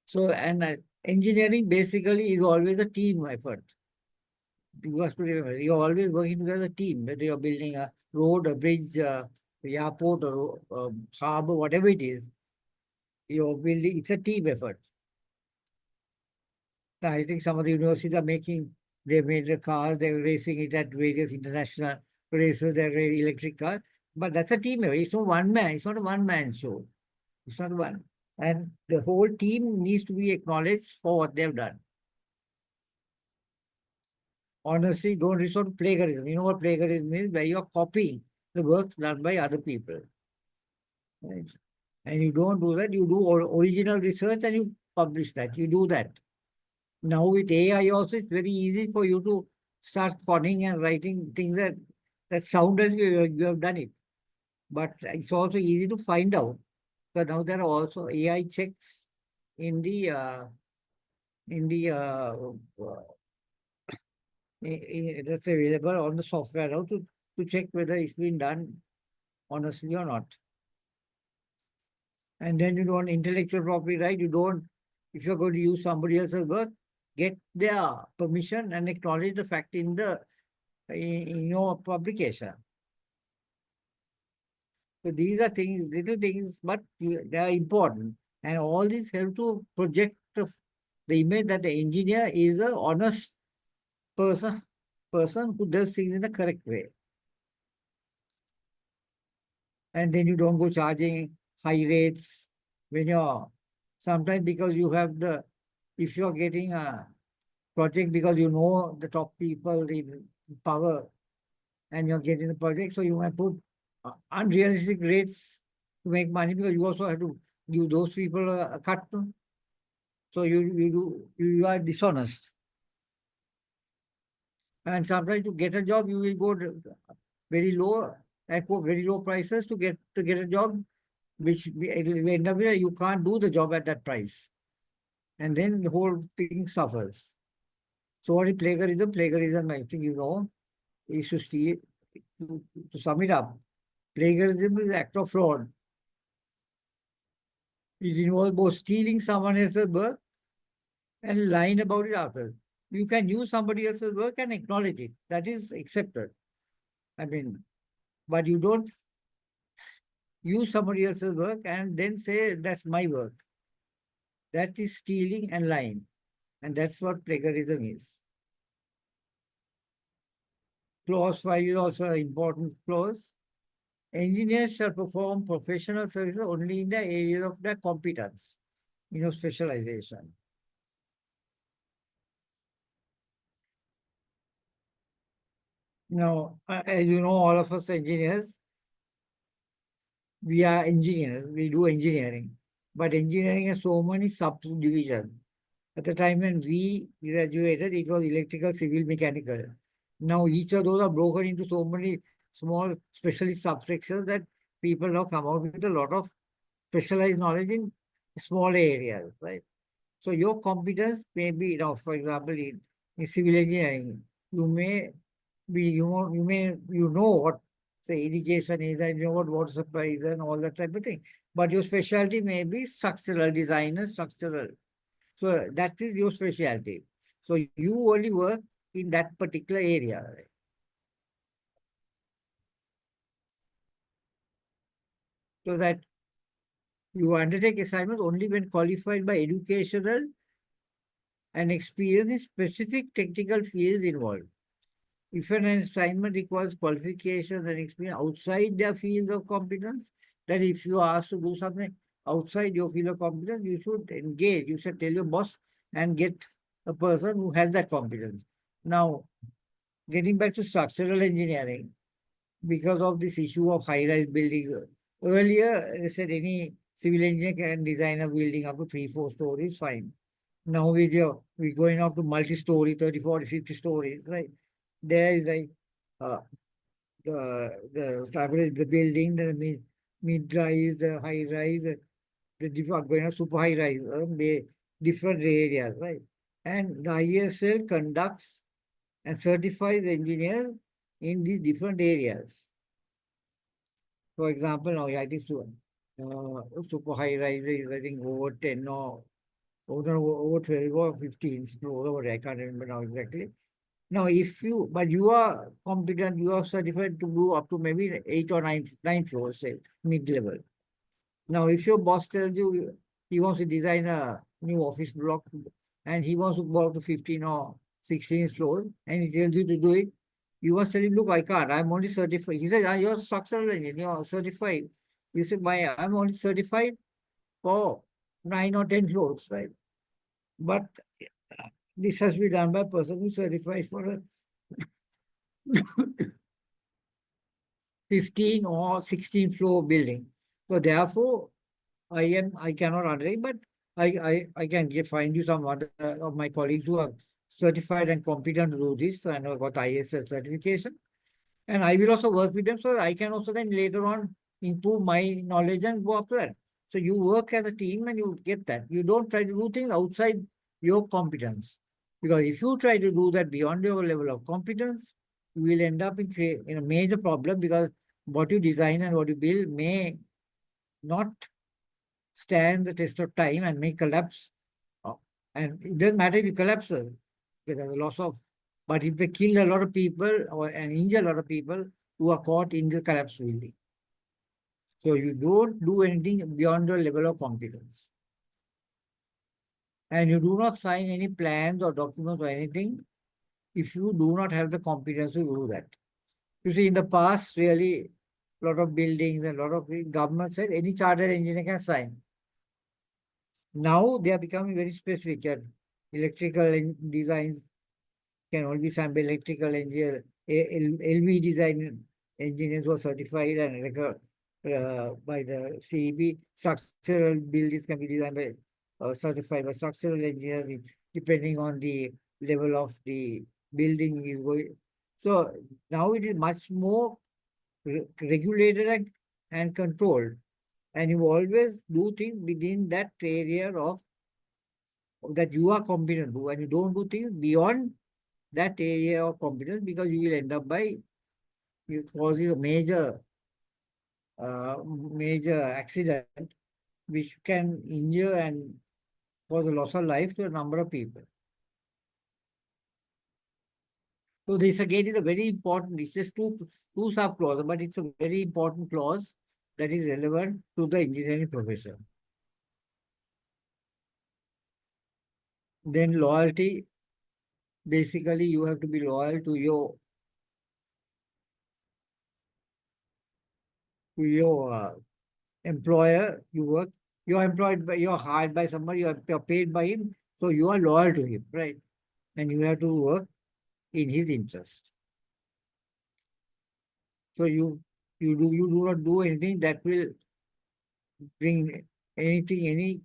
S1: So, and engineering basically is always a team effort. You have to remember, you're always working together as a team, whether you're building a road, a bridge, a airport, or a harbor, whatever it is, you're building, it's a team effort. I think some of the universities are they made the cars, they're racing it at various international races, they're electric cars, but that's a team effort. It's not one man, it's not a one-man show. It's not one. And the whole team needs to be acknowledged for what they've done. Honestly, don't resort to plagiarism. You know what plagiarism is? Where you're copying the works done by other people. Right? And you don't do that. You do original research and you publish that. You do that. Now with AI also, it's very easy for you to start coding and writing things that sound as you have done it. But it's also easy to find out. So now there are also AI checks in the that's available on the software now to check whether it's been done honestly or not. And then you don't intellectual property right. You don't, if you're going to use somebody else's work, get their permission and acknowledge the fact in your publication. So these are things, little things, but they are important. And all these help to project the image that the engineer is an honest person, person who does things in a correct way. And then you don't go charging high rates when you're, sometimes because you have if you're getting a project because you know the top people in power and you're getting the project, so you might put unrealistic rates to make money because you also have to give those people a cut. So you are dishonest. And sometimes to get a job, you will go very low, very low prices to get a job, which it will end up where you can't do the job at that price. And then the whole thing suffers. So what is plagiarism? Plagiarism, I think you know, is to see, to sum it up, plagiarism is an act of fraud. It involves both stealing someone else's work and lying about it after. You can use somebody else's work and acknowledge it. That is accepted. I mean, but you don't use somebody else's work and then say that's my work. That is stealing and lying. And that's what plagiarism is. Clause 5 is also an important clause. Engineers shall perform professional services only in the area of their competence, specialization. Now, as you know, all of us engineers, we are engineers, we do engineering, but engineering has so many subdivisions. At the time when we graduated, it was electrical, civil, mechanical. Now each of those are broken into so many small specialist subsections that people now come out with a lot of specialized knowledge in small areas, right? So your competence may be, for example, in civil engineering, you may you know what say irrigation is and you know what water supply is and all that type of thing. But your specialty may be structural design and structural. So that is your specialty. So you only work in that particular area. Right? So that you undertake assignments only when qualified by educational and experience in specific technical fields involved. If an assignment requires qualifications and experience outside their field of competence, then if you are asked to do something outside your field of competence, you should engage. You should tell your boss and get a person who has that competence. Now, getting back to structural engineering, because of this issue of high-rise building, earlier they said any civil engineer can design a building up to 3, 4 stories, fine. Now we're going up to multi-story, 30, 40, 50 stories, right? There is like uh, the average, the building, the mid-rise, the high-rise, going up super high-rise, different areas, right? And the IESL conducts and certifies engineers in these different areas. For example, now I think so, super high-rise is I think over 10 or over 12 or 15 floors, or I can't remember now exactly. Now, if you, but you are competent, you are certified to go up to maybe 8 or 9 floors, say, mid-level. Now, if your boss tells you he wants to design a new office block and he wants to go up to 15 or 16 floors and he tells you to do it, you must tell him, look, I can't. I'm only certified. He said, you're a structural engineer, you're certified. You said, I'm only certified for 9 or 10 floors, right? But this has been done by a person who certified for a 15 or 16 floor building. So therefore, I cannot undertake, but I can find you some other of my colleagues who are certified and competent to do this and have got IESL certification. And I will also work with them so that I can also then later on improve my knowledge and go up to that. So you work as a team and you get that. You don't try to do things outside your competence. Because if you try to do that beyond your level of competence, you will end up in a major problem because what you design and what you build may not stand the test of time and may collapse. Uh, And it doesn't matter if it collapses, because there's a loss of, but if they kill a lot of people and injure a lot of people who are caught in the collapse building. So you don't do anything beyond your level of competence. And you do not sign any plans or documents or anything if you do not have the competence to do that. You see, in the past, really, a lot of buildings and a lot of government said any chartered engineer can sign. Now they are becoming very specific that electrical designs can only be signed by electrical engineer, LV design engineers who are certified and by the CEB. Structural buildings can be designed by certified by structural engineers depending on the level of the building is going. So now it is much more regulated and controlled. And you always do things within that area of that you are competent to, and you don't do things beyond that area of competence because you will end up by you causing a major accident which can injure and cause a loss of life to a number of people. So this again is a very important, it's just two sub clauses, but it's a very important clause that is relevant to the engineering profession. Then loyalty, basically you have to be loyal to your employer. You're employed by, you're hired by somebody, you're paid by him, so you are loyal to him, right? And you have to work in his interest. So you do not do anything that will bring any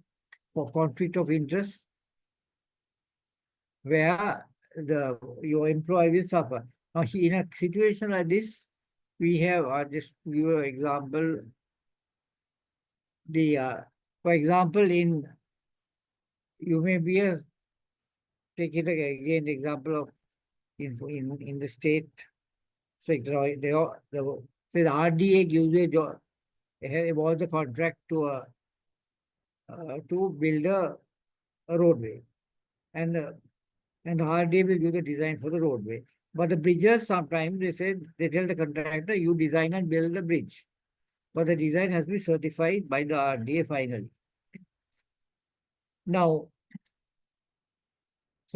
S1: conflict of interest where your employee will suffer. Now, in a situation like this, we have just to give you an example. For example, you may be take it again the example of in the state sector. The RDA gives you a job, awards a contract to build a roadway, and and the RDA will give the design for the roadway. But the bridges sometimes they tell the contractor you design and build the bridge, but the design has to be certified by the RDA finally. Now,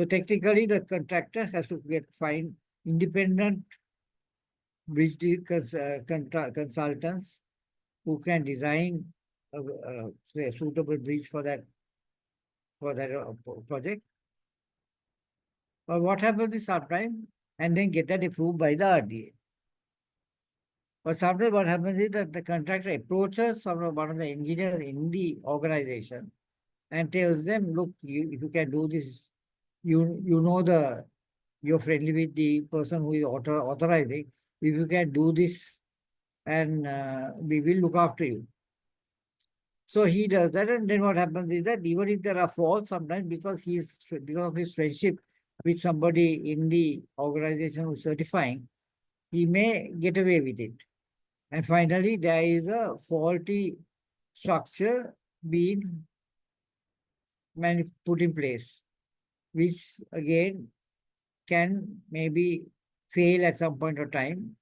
S1: So technically, the contractor has to find independent bridge consultants who can design say a suitable bridge for that project. But what happens is sometimes, and then get that approved by the RDA. But sometimes what happens is that the contractor approaches one of the engineers in the organization and tells them, look, if you can do this, you know you're friendly with the person who is authorizing. If you can do this, and we will look after you. So he does that, and then what happens is that even if there are faults sometimes because of his friendship with somebody in the organization who's certifying, he may get away with it. And finally, there is a faulty structure being put in place, which again can maybe fail at some point of time,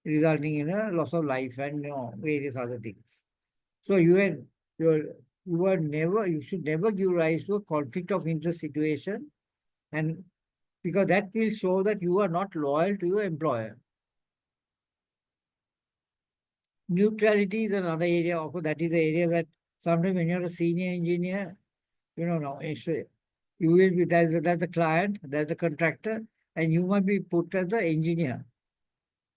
S1: resulting in a loss of life and various other things. So you should never give rise to a conflict of interest situation, and because that will show that you are not loyal to your employer. Neutrality is another area of that is the area that sometimes when you're a senior engineer, no, you will be that's the client, that's the contractor, and you might be put as the engineer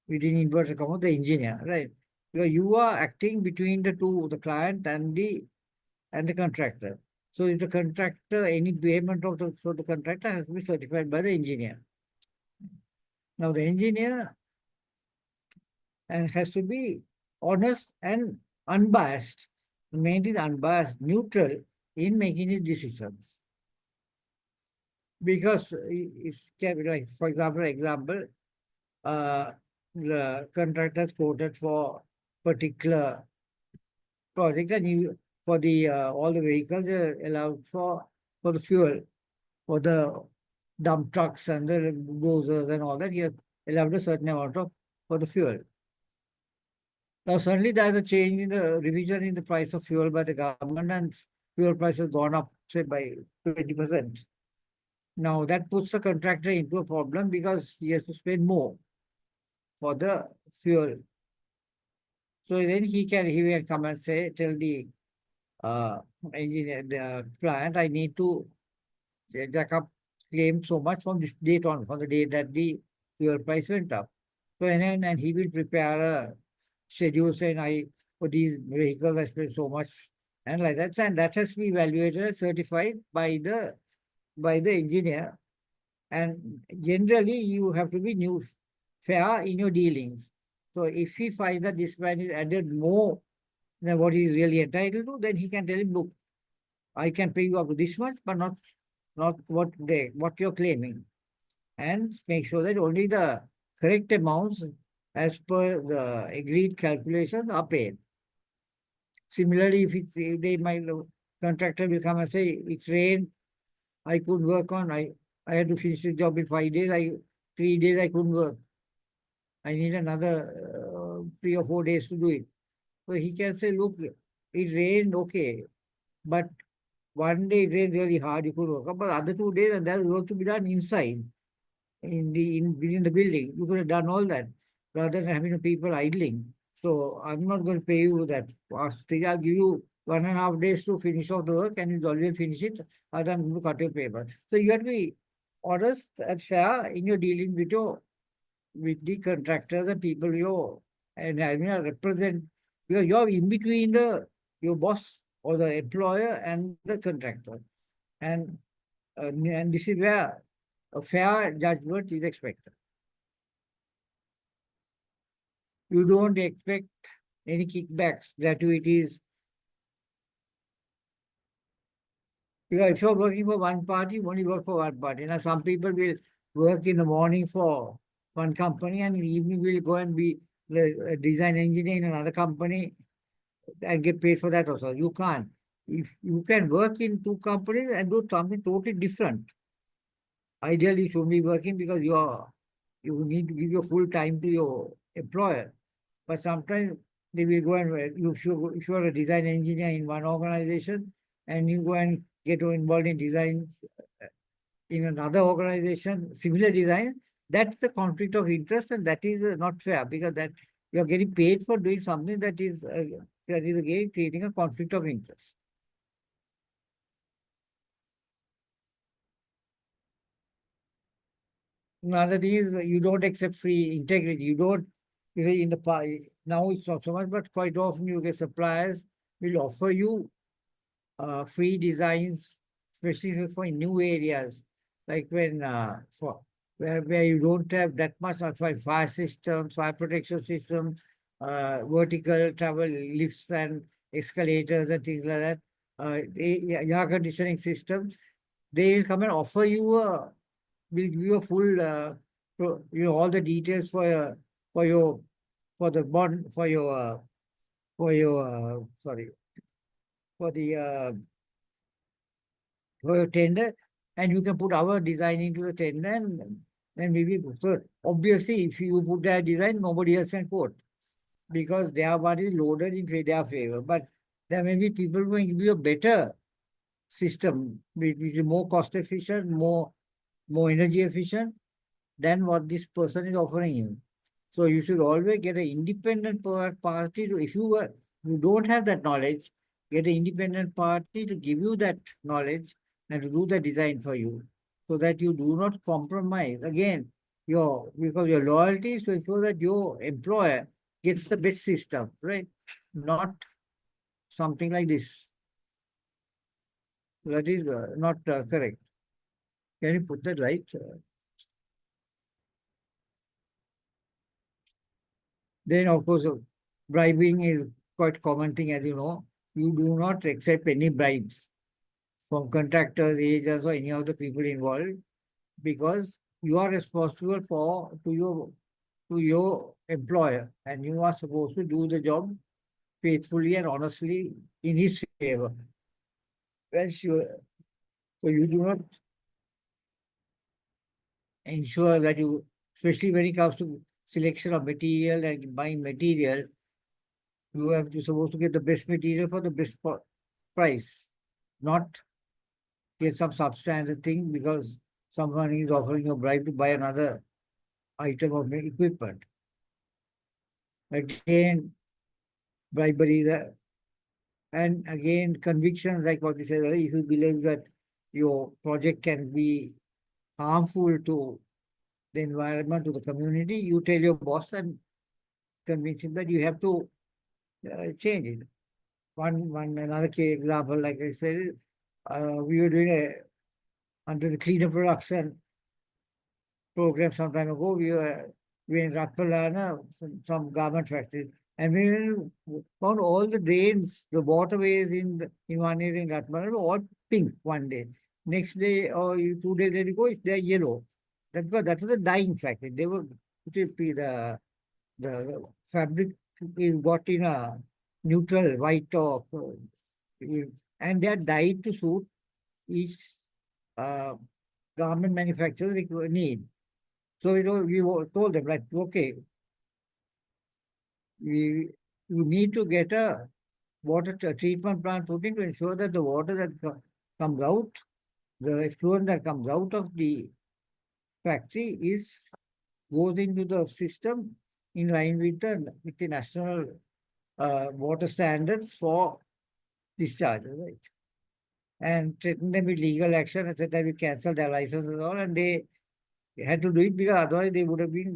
S1: within inverted commas, the engineer, right? Because you are acting between the two, the client and the contractor. So if the contractor, any payment for the contractor has to be certified by the engineer. Now the engineer and has to be honest and unbiased. The main is unbiased, neutral in making his decisions. Because it's like, for example, the contractor is quoted for particular project, and for the all the vehicles are allowed for the fuel, for the dump trucks and the dozers and all that, he has allowed a certain amount of for the fuel. Now suddenly there is a change in the revision in the price of fuel by the government, and fuel price has gone up, say, by 20%. Now that puts the contractor into a problem because he has to spend more for the fuel. So then he will come and tell the uh, engineer, the client, I need to jack up claim so much from this date on, from the day that the fuel price went up. So and he will prepare a schedule saying for these vehicles I spent so much and like that. And that has to be evaluated and certified by the engineer. And generally you have to be fair in your dealings. So if he finds that this man is added more than what he is really entitled to, then he can tell him, look, I can pay you up to this much, but not what you're claiming. And make sure that only the correct amounts as per the agreed calculations are paid. Similarly, if they might contractor will come and say, it's rain, I couldn't work on, I had to finish the job in 5 days, 3 days I couldn't work. I need another 3 or 4 days to do it. So he can say, look, it rained, okay, but one day it rained really hard, you could work. But other 2 days, and there's work to be done inside, within the building. You could have done all that rather than having the people idling. So I'm not going to pay you that. I'll give you 1.5 days to finish off the work, and you always finish it. Other than going to cut your paper. So you have to be honest and fair in your dealing with the contractors and people and having a represent, because you're in between your boss or the employer and the contractor. And this is where a fair judgment is expected. You don't expect any kickbacks, gratuities. Because if you're working for one party, you only work for one party. Now, some people will work in the morning for one company, and in the evening will go and be the design engineer in another company and get paid for that also. You can't. If you can work in two companies and do something totally different, ideally you should be working because you need to give your full time to your employer. But sometimes they will go and if you are a design engineer in one organization and you go and get involved in designs in another organization, similar design, that's a conflict of interest, and that is not fair, because that you are getting paid for doing something that is again creating a conflict of interest. Another thing is you don't accept free integrity. You don't, in the past, now it's not so much, but quite often you get suppliers will offer you free designs, especially for new areas, like when for where you don't have that much of fire systems, fire protection system, vertical travel lifts and escalators and things like that, air conditioning systems. They will come and offer you will give you a full, all the details for your for the bond for your sorry for the for your tender, and you can put our design into the tender, and maybe so obviously if you put that design, nobody else can quote because their one is loaded in their favor. But there may be people who can give you a better system, which is more cost efficient, more energy efficient than what this person is offering you. So you should always get an independent party to, if you don't have that knowledge, get an independent party to give you that knowledge and to do the design for you, so that you do not compromise. Again, because your loyalty is to ensure that your employer gets the best system, right? Not something like this. That is not correct. Can you put that right? Then, of course, bribing is quite common thing, as you know. You do not accept any bribes from contractors, agents, or any of the people involved, because you are responsible to your employer, and you are supposed to do the job faithfully and honestly in his favor. Well, sure. So you do not ensure that you, especially when it comes to selection of material and buying material, you have to supposed to get the best material for the best price, not get some substandard thing because someone is offering a bribe to buy another item of equipment. Again, bribery, and again, convictions, like what we said earlier, if you believe that your project can be harmful to the environment, to the community, you tell your boss and convince him that you have to change it. Another case example, like I said, we were doing under the cleaner production program some time ago. We were in Ratpalana, some garment factories, and we found all the drains, the waterways in one area in Ratpalana were all pink one day. Next day or 2 days later go, they're yellow. That's because that was a dyeing factory. They were the fabric is got in a neutral white or and they are dyed to suit each uh, garment manufacturer need. So we told them, like, okay, we you need to get a treatment plant put in to ensure that the water that comes out, the effluent that comes out of the factory goes into the system in line with the national water standards for discharge, right? And threaten them with legal action and said that we cancel their licenses and all, and they had to do it because otherwise they would have been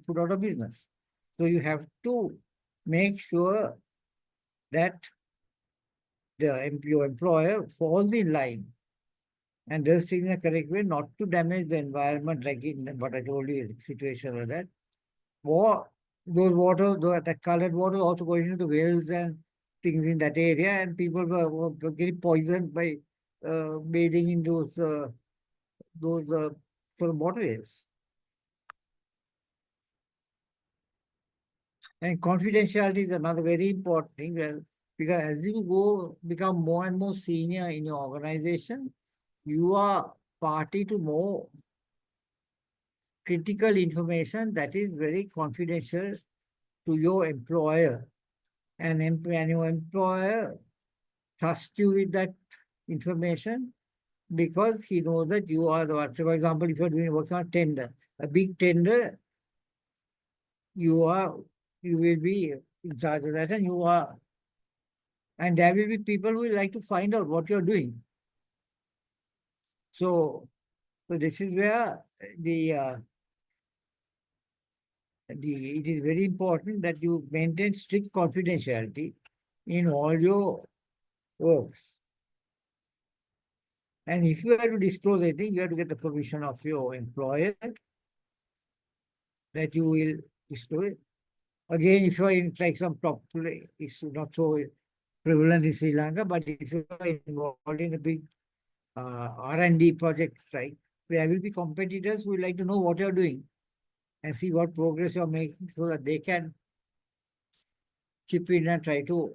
S1: put out of business. So you have to make sure that your employer falls in line and does things in a correct way, not to damage the environment, like in what I told you, the situation like that. Or that colored water also going into the wells and things in that area, and people were getting poisoned by bathing in those sort of waterways. And confidentiality is another very important thing, because as you become more and more senior in your organization, you are party to more critical information that is very confidential to your employer. And your employer trusts you with that information, because he knows that you are the one. So, for example, if you're doing working on tender, a big tender, you are you will be in charge of that, and you are, and there will be people who will like to find out what you're doing. So, so this is where the it is very important that you maintain strict confidentiality in all your works. And if you have to disclose anything, you have to get the permission of your employer that you will disclose it. Again, if you are in like some top, it's not so prevalent in Sri Lanka, but if you are involved in a big R&D project, right, there will be competitors who would like to know what you're doing and see what progress you're making so that they can chip in and try to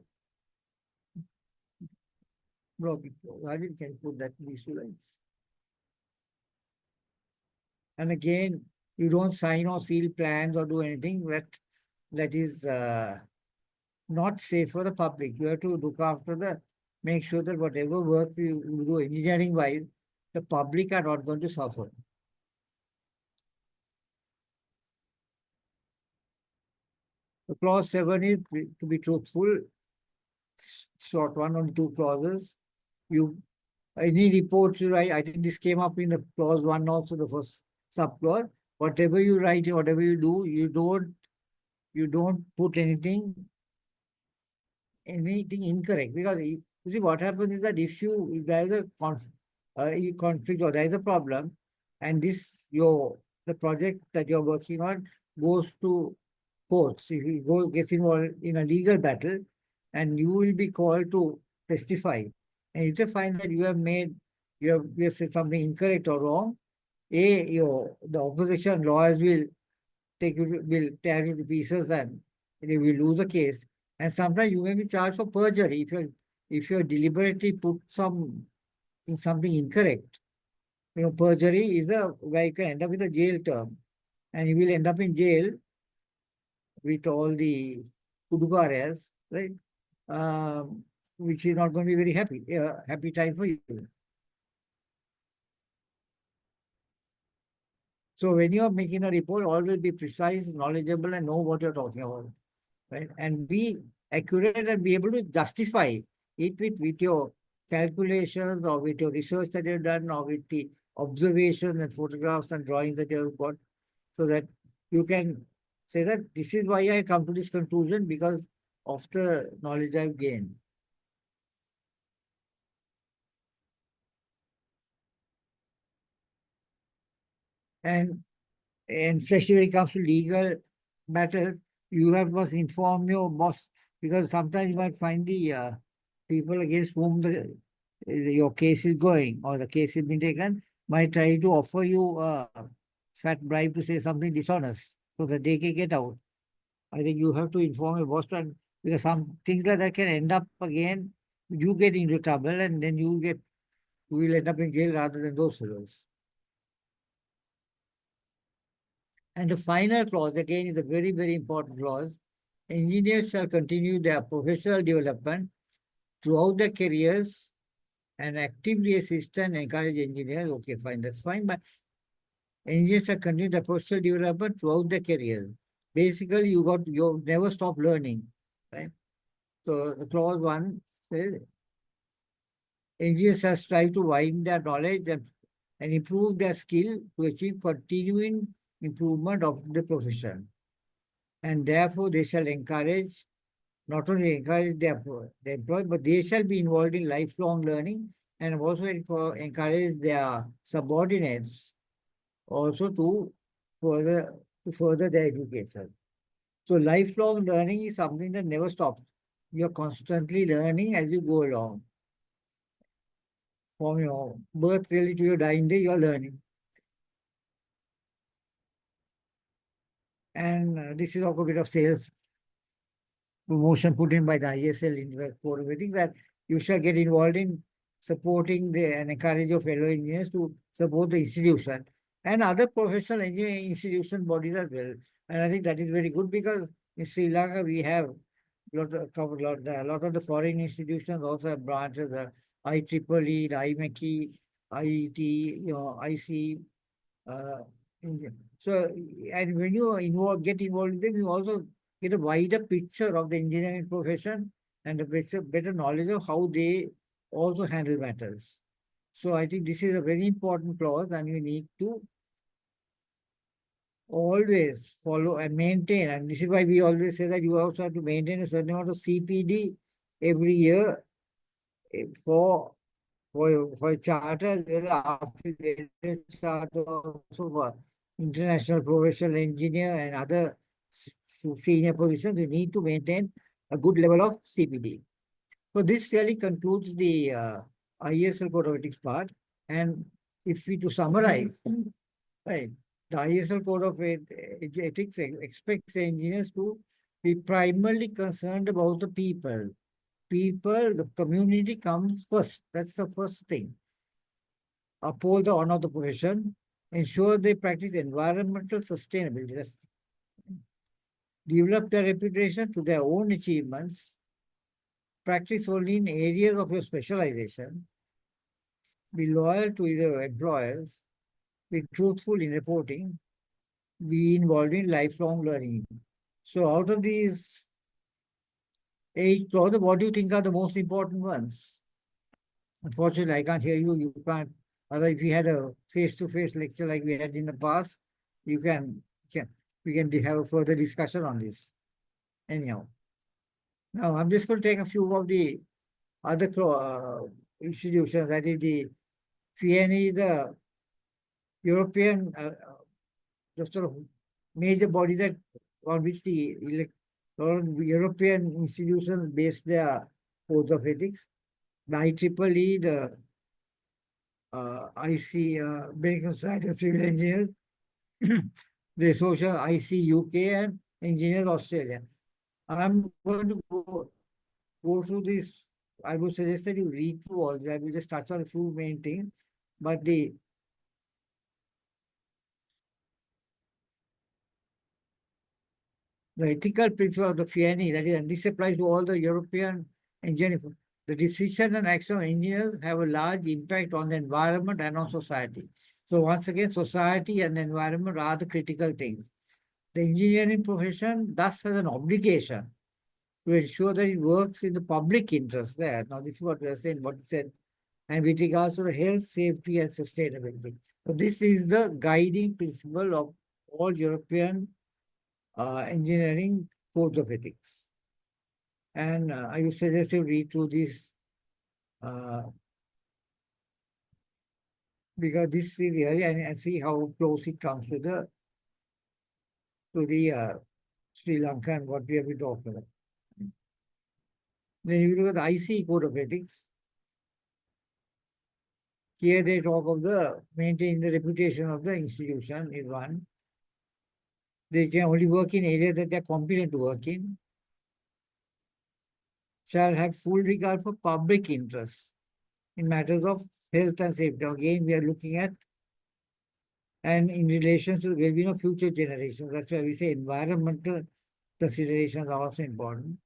S1: block it. Rajan can put that in these two lines. And again, you don't sign or seal plans or do anything that is not safe for the public. You have to look after make sure that whatever work you do engineering wise, the public are not going to suffer. The clause 7 is to be truthful, short one, on two clauses. You any reports you write, I think this came up in the clause 1 also, the first subclause. Whatever you write, whatever you do, you don't put anything incorrect, because you see what happens is that if there is a conflict or there is a problem, and the project that you're working on goes to courts, if you gets involved in a legal battle, and you will be called to testify, and if they find that you have said something incorrect or wrong, the opposition lawyers will tear you to pieces, and they will lose the case. And sometimes you may be charged for perjury if you deliberately put something incorrect. Perjury is where you can end up with a jail term, and you will end up in jail with all the kudugaras, right? Which is not going to be very happy time for you. So when you are making a report, always be precise, knowledgeable, and know what you're talking about, right? And be accurate and be able to justify it with your calculations or with your research that you've done or with the observations and photographs and drawings that you've got, so that you can say that this is why I come to this conclusion because of the knowledge I've gained. And especially when it comes to legal matters, you must inform your boss, because sometimes you might find the people against whom your case is going or the case is being taken might try to offer you a fat bribe to say something dishonest so that they can get out. I think you have to inform your boss, and because some things like that can end up again, you get into trouble, and then you will end up in jail rather than those fellows. And the final clause, again, is a very, very important clause. Engineers shall continue their professional development throughout their careers and actively assist and encourage engineers. Okay, fine, that's fine. But engineers shall continue their professional development throughout their careers. Basically, you never stop learning, right? So the clause 1 says engineers shall strive to widen their knowledge and improve their skill to achieve continuing improvement of the profession. And therefore, they shall not only encourage their employees, but they shall be involved in lifelong learning and also encourage their subordinates also to further their education. So lifelong learning is something that never stops. You're constantly learning as you go along. From your birth really to your dying day, you're learning. And this is also a bit of sales motion put in by the IESL in the core of things, that you shall get involved in supporting and encourage your fellow engineers to support the institution and other professional engineering institution bodies as well. And I think that is very good, because in Sri Lanka we have a lot of the foreign institutions also have branches, the IEEE, the IMECI, IET, IC, so, and when you get involved with them, you also get a wider picture of the engineering profession and a better knowledge of how they also handle matters. So I think this is a very important clause, and you need to always follow and maintain. And this is why we always say that you also have to maintain a certain amount of CPD every year for for charter. There's a charter also for international professional engineer and other senior positions. You need to maintain a good level of CPD. So this really concludes the IESL Code of Ethics part. And if we to summarize, right, the IESL Code of Ethics expects engineers to be primarily concerned about the people. The community comes first. That's the first thing. Uphold the honor of the profession, ensure they practice environmental sustainability. Develop their reputation to their own achievements, practice only in areas of your specialization, be loyal to your employers, be truthful in reporting, be involved in lifelong learning. So out of these 8 clauses, what do you think are the most important ones? Unfortunately, I can't hear you. You can't. Otherwise, if we had a face-to-face lecture like we had in the past, can we can have a further discussion on this. Anyhow, now I'm just going to take a few of the other institutions. That is the FIANI, the European, the sort of major body that on which the European institutions base their codes of ethics. The IEEE, the IC, American Society of Civil Engineers, the social IC UK, and Engineers Australia. I'm going to go through this. I would suggest that you read through all this. I will just touch on a few main things. But the ethical principle of the FIANI, that is, and this applies to all the European engineering. The decision and action of engineers have a large impact on the environment and on society. So once again, society and the environment are the critical things. The engineering profession thus has an obligation to ensure that it works in the public interest there. Now, this is what we are saying, what it said, and with regards to the health, safety, and sustainability. So this is the guiding principle of all European engineering codes of ethics. And I would suggest you read through this because this is the area and see how close it comes to the Sri Lanka and what we have been talking about. Then you look at the IC Code of Ethics. Here they talk of the maintaining the reputation of the institution is one. They can only work in areas that they are competent to work in. Shall have full regard for public interest in matters of health and safety. Again, we are looking at and in relation to the well-being of future generations. That's why we say environmental considerations are also important.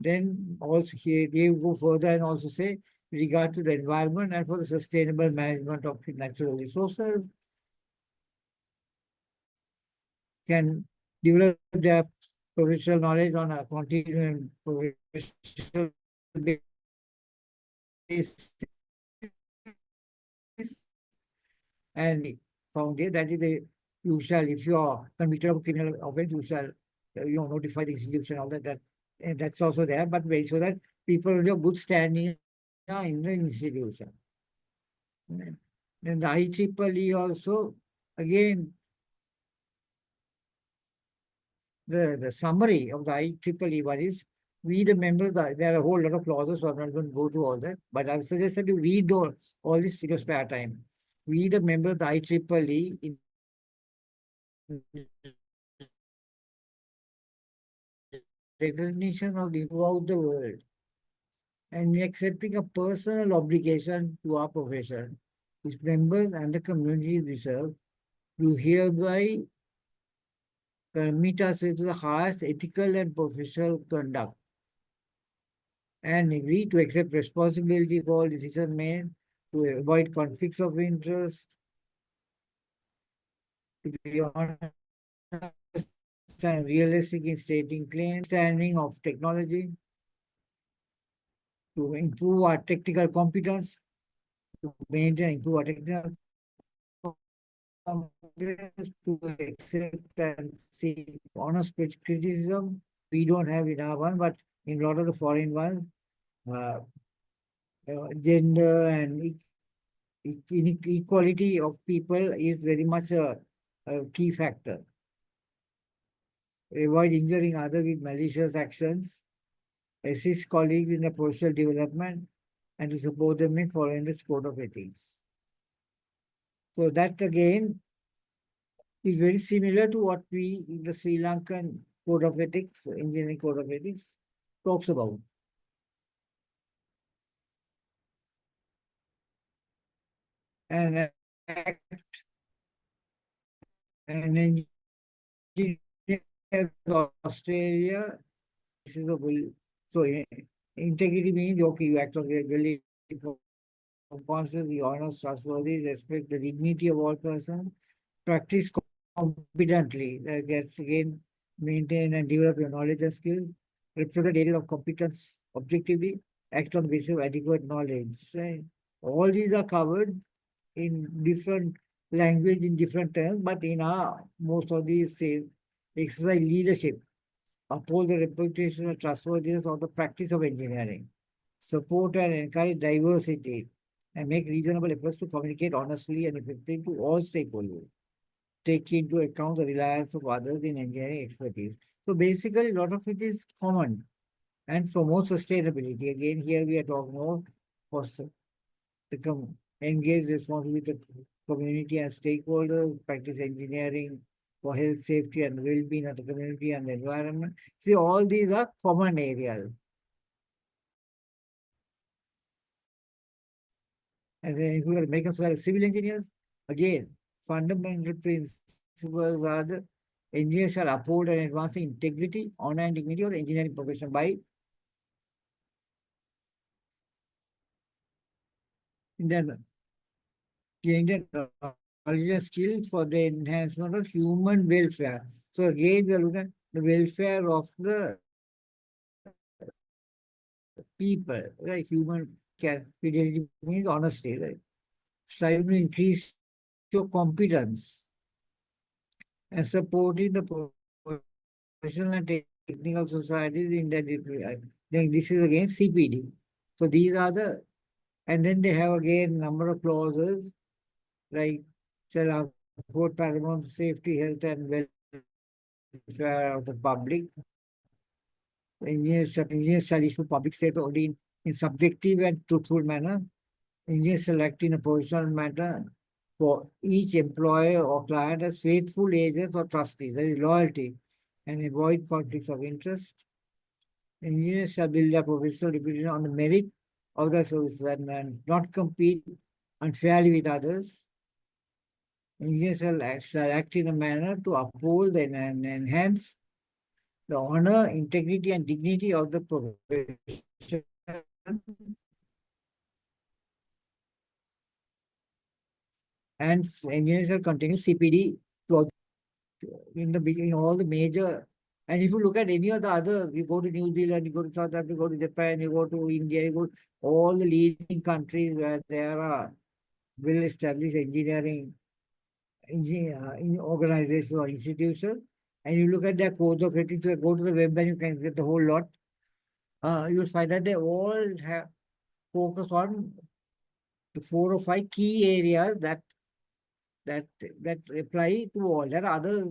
S1: Then also here they go further and also say regard to the environment and for the sustainable management of natural resources, can develop their professional knowledge on a continuing professional basis. And found here that is you shall, if you are convicted of criminal offense, you shall notify the institution, all that, and that's also there, but make sure that people with a good standing are in the institution. Then the IEEE also, again, the summary of the IEEE one is, we the members, there are a whole lot of clauses, so I'm not going to go through all that, but I would suggest that you read all this in your spare time. We the members of the IEEE in recognition of throughout the world and accepting a personal obligation to our profession, its members and the community deserve, do hereby commit ourselves to the highest ethical and professional conduct and agree to accept responsibility for all decisions made to avoid conflicts of interest, to be honest and realistic in stating claims, understanding of technology, to improve our technical competence, to maintain and improve our technical competence, to accept and seek honest criticism. We don't have in our one, but in a lot of the foreign ones, uh, gender and equality of people is very much a key factor. Avoid injuring others with malicious actions, assist colleagues in their professional development, and to support them in following the code of ethics. So that again is very similar to what we in the Sri Lankan code of ethics, engineering code of ethics, talks about. And an engineer Australia, this is a will. So integrity means okay, you act really consciously, honest, trustworthy, respect the dignity of all persons, practice competently, get again maintain and develop your knowledge and skills, represent areas of competence objectively, act on the basis of adequate knowledge. Right? All these are covered in different language in different terms, but in our most of these say exercise leadership, uphold the reputation of trustworthiness of the practice of engineering, support and encourage diversity, and make reasonable efforts to communicate honestly and effectively to all stakeholders. Take into account the reliance of others in engineering expertise. So basically, a lot of it is common and promote sustainability. Again, here we are talking about for become engage responsibly with the community and stakeholders, practice engineering for health, safety, and well-being of the community and the environment. See, all these are common areas. And then if we are American Society of Civil Engineers, again, fundamental principles are the engineers shall uphold and advance the integrity, honor, and dignity of the engineering profession by then gain the knowledge and skill for the enhancement of human welfare. So again, we are looking at the welfare of the people, right? Human fidelity means honesty, right? Strive to increase your competence and supporting the professional and technical societies in that. Then this is again CPD. So these are the, and then they have again number of clauses like shall uphold paramount safety, health, and welfare of the public. Engineers shall issue public statement only in subjective and truthful manner. Engineers shall act in a professional manner for each employer or client as faithful agents or trustees. That is loyalty and avoid conflicts of interest. Engineers shall build their professional reputation on the merit of their services and not compete unfairly with others. Engineers shall act in a manner to uphold and enhance the honor, integrity, and dignity of the profession. And engineers shall continue CPD to in the in all the major. And if you look at any of the others, you go to New Zealand, you go to South Africa, you go to Japan, you go to India, you go to all the leading countries where there are well-established engineering in organizations or institutions, and you look at their codes of ethics, you go to the web and you can get the whole lot. You'll find that they all have focus on the 4 or 5 key areas that that apply to all. There are other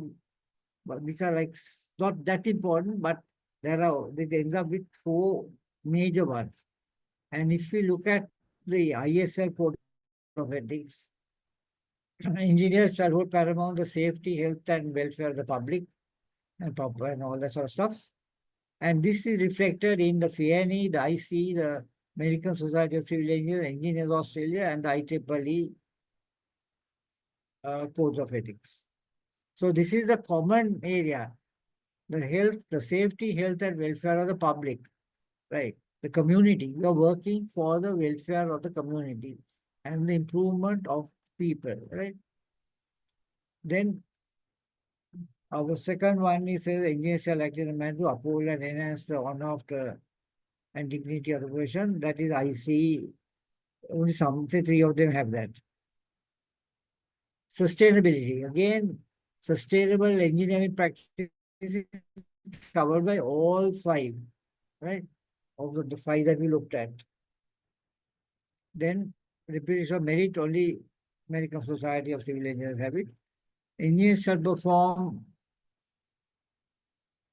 S1: which are like not that important, but there are they end up with 4 major ones. And if we look at the IESL code of ethics, engineers shall hold paramount the safety, health, and welfare of the public and all that sort of stuff. And this is reflected in the FIANI, the IC, the American Society of Civil Engineers, Engineers Australia, and the IEEE codes of ethics. So this is the common area, the safety, health, and welfare of the public, right? The community. We are working for the welfare of the community. and the improvement of people, right? Then our second one is engineers shall act in a manner to uphold and enhance the honor of the and dignity of the profession. That is, I see only some, three of them have that. Sustainability. Again, sustainable engineering practice is covered by all five, right? Of the five that we looked at. Then repetition of merit, only American Society of Civil Engineers have it. Engineers shall perform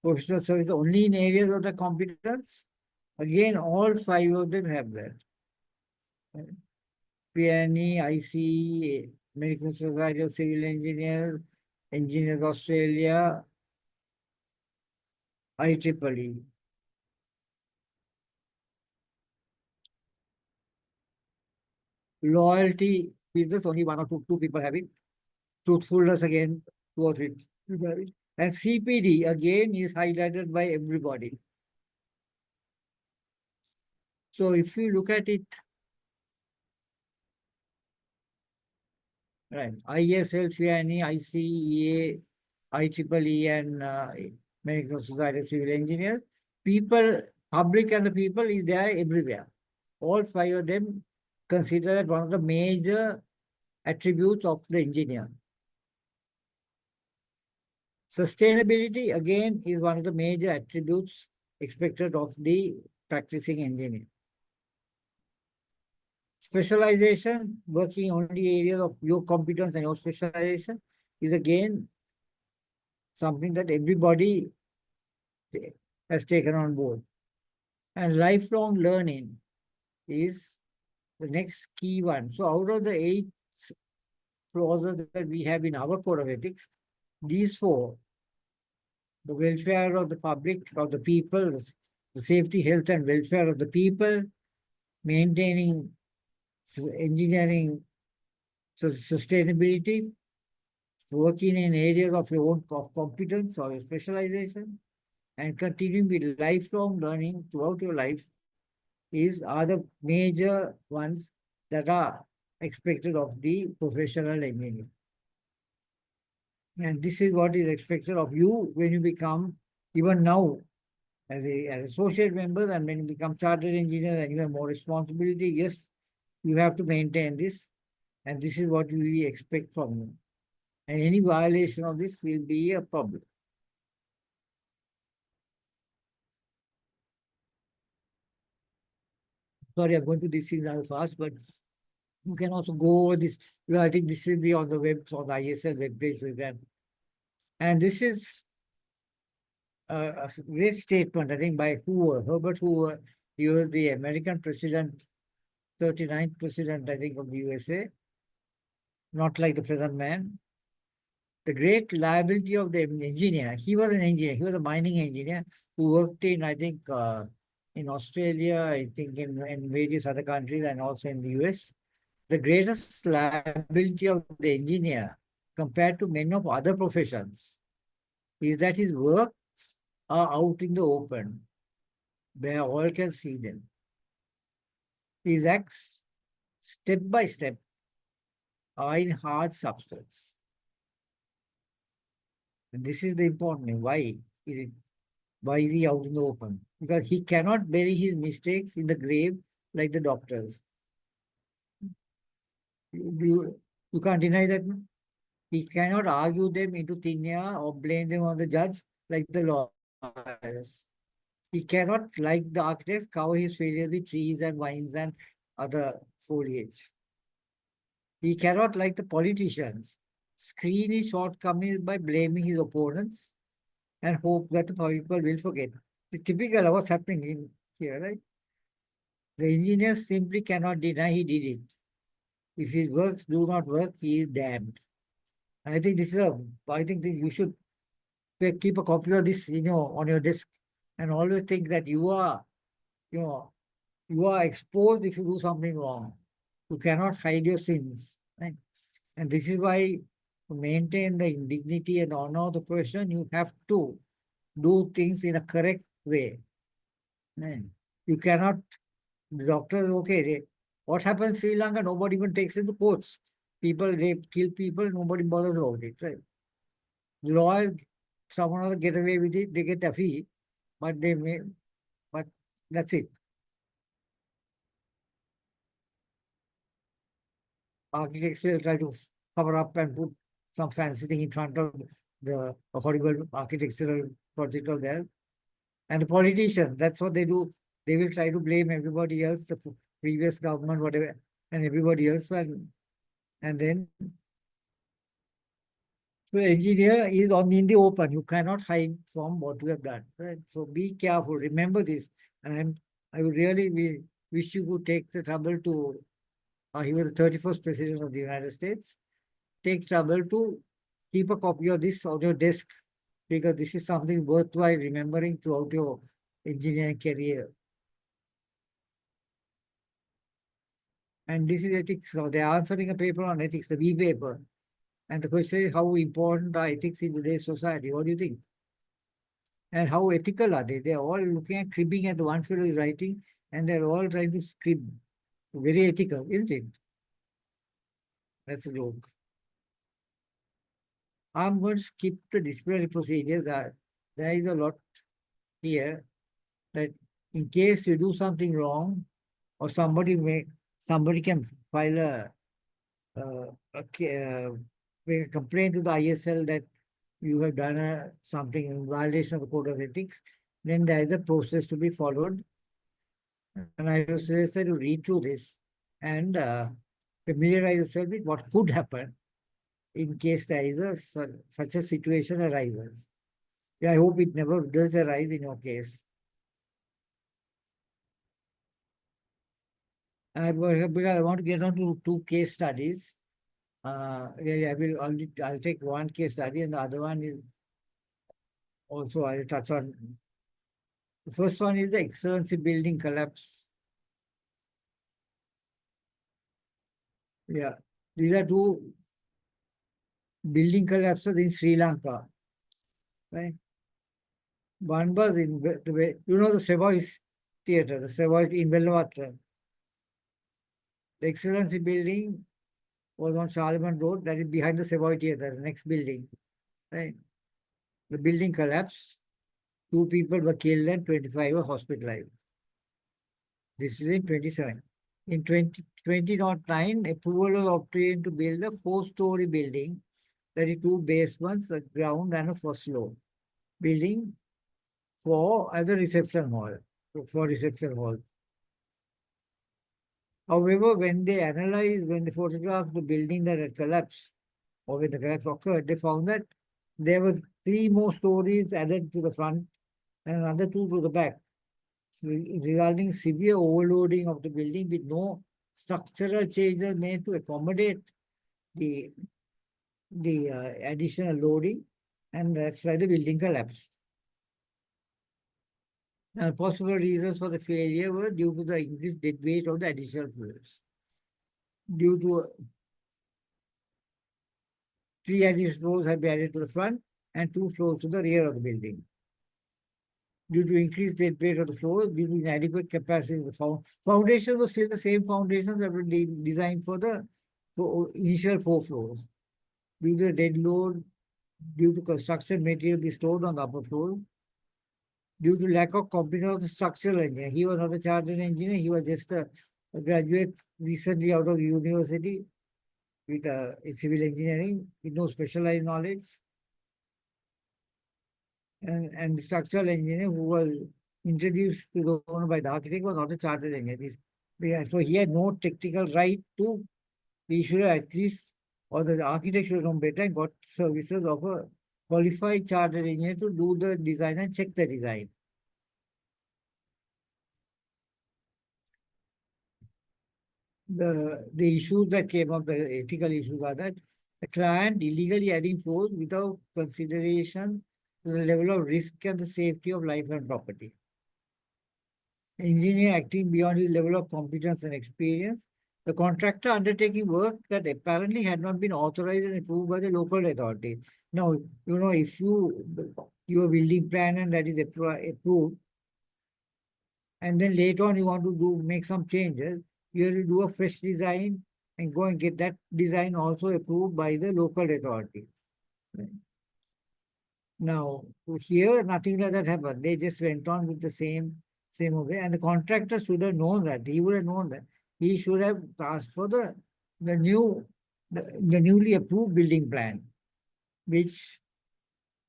S1: professional service only in areas of the competence. Again, all five of them have that. PNE, IC, American Society of Civil Engineers, Engineers Australia, IEEE. Loyalty business, only one or two people have it. Truthfulness, again, two or three people have it. And CPD, again, is highlighted by everybody. So if you look at it, right, IESL, FIANI, ICEA, IEEE, and American Society of Civil Engineers, people, public and the people is there everywhere. All five of them considered one of the major attributes of the engineer. Sustainability, again, is one of the major attributes expected of the practicing engineer. Specialization, working only areas of your competence and your specialization, is again something that everybody has taken on board. And lifelong learning is the next key one. So out of the 8 clauses that we have in our code of ethics, these 4, the welfare of the public, of the people, the safety, health, and welfare of the people, maintaining engineering sustainability, working in areas of your own competence or your specialization, and continuing with lifelong learning throughout your life are the major ones that are expected of the professional engineer. And this is what is expected of you when you become, even now, as associate members, and when you become chartered engineer and you have more responsibility, yes, you have to maintain this. And this is what we expect from you. And any violation of this will be a problem. Sorry, I'm going to this thing rather fast, but you can also go over this. I think this will be on the web, on the IESL webpage we can. And this is a great statement, I think, by Hoover, Herbert Hoover. He was the American president, 39th president, I think, of the USA. Not like the present man. The great liability of the engineer. He was an engineer. He was a mining engineer who worked in, I think, in Australia, I think in various other countries and also in the US. The greatest liability of the engineer compared to many of other professions is that his works are out in the open, where all can see them. His acts, step by step, are in hard substance. And this is the important thing. Why is he out in the open? Because he cannot bury his mistakes in the grave like the doctors. You can't deny that. No? He cannot argue them into thin air or blame them on the judge like the lawyers. He cannot, like the architects, cover his failures with trees and vines and other foliage. He cannot, like the politicians, screen his shortcomings by blaming his opponents and hope that the people will forget. It's typical of what's happening in here, right? The engineer simply cannot deny he did it. If his works do not work, he is damned. And I think you should keep a copy of this, on your desk, and always think that you are exposed if you do something wrong. You cannot hide your sins, right? And this is why to maintain the dignity and honor of the profession, you have to do things in a correct way. Right? You cannot, the doctors, okay, What happens in Sri Lanka? Nobody even takes it to courts. People, they kill people, nobody bothers about it, right? Lawyers, someone will get away with it, they get a fee, but they may, but that's it. Architects will try to cover up and put some fancy thing in front of the horrible architectural project of theirs. And the politicians, that's what they do. They will try to blame everybody else, the previous government, whatever, and everybody else. And then the engineer is on in the open. You cannot hide from what you have done. Right? So be careful. Remember this. And I would really wish you would take the trouble to, he was the 31st president of the United States, take trouble to keep a copy of this on your desk, because this is something worthwhile remembering throughout your engineering career. And this is ethics. So they are answering a paper on ethics, the B paper. And the question is, how important are ethics in today's society? What do you think? And how ethical are they? They're all looking at cribbing at the one fellow is writing, and they're all trying to crib. Very ethical, isn't it? That's a joke. I'm going to skip the disciplinary procedures. There is a lot here that in case you do something wrong, or somebody can file make a complaint to the IESL that you have done something in violation of the code of ethics, then there is a process to be followed. And I would suggest that you read through this and familiarize yourself with what could happen in case there is such a situation arises. Yeah, I hope it never does arise in your case. Because I want to get on to two case studies. Really, I'll take one case study, and the other one is also I'll touch on. The first one is the Excellency Building collapse. Yeah, these are two building collapses in Sri Lanka, right? One was in the way, you know, the Savoy Theatre, the Savoy in Vellavatra. The Excellency Building was on Charlemagne Road, that is behind the Savoy Theatre, the next building, right? The building collapsed, 2 people were killed and 25 were hospitalized. This is in 27. In 2009, approval was obtained to build a 4-story building, 32 basements, a ground and a first floor building for as a reception hall, for reception halls. However, when they photographed the building that had collapsed, or when the collapse occurred, they found that there were 3 more stories added to the front and another 2 to the back, resulting severe overloading of the building with no structural changes made to accommodate the additional loading, and that's why the building collapsed. Now, possible reasons for the failure were due to the increased dead weight of the additional floors, due to 3 additional floors have been added to the front and 2 floors to the rear of the building. Due to increased dead weight of the floors, due to inadequate capacity of the foundation was still the same foundations that were designed for the initial 4 floors. Due to the dead load, due to construction material be stored on the upper floor, due to lack of competence of the structural engineer. He was not a chartered engineer, he was just a graduate recently out of university with civil engineering, with no specialized knowledge. And the structural engineer who was introduced to the owner by the architect was not a chartered engineer. So he had no technical right to, he should have at least, or the architect should have known better and got services of a qualified chartered engineer to do the design and check the design. The issues that came up, the ethical issues are that the client illegally adding floors without consideration to the level of risk and the safety of life and property. Engineer acting beyond his level of competence and experience. The contractor undertaking work that apparently had not been authorized and approved by the local authority. Now, if your building plan and that is approved, and then later on you want to make some changes, you have to do a fresh design and go and get that design also approved by the local authorities. Right. Now, here, nothing like that happened. They just went on with the same way. And the contractor should have known that. He would have known that. He should have asked for the new, the newly approved building plan, which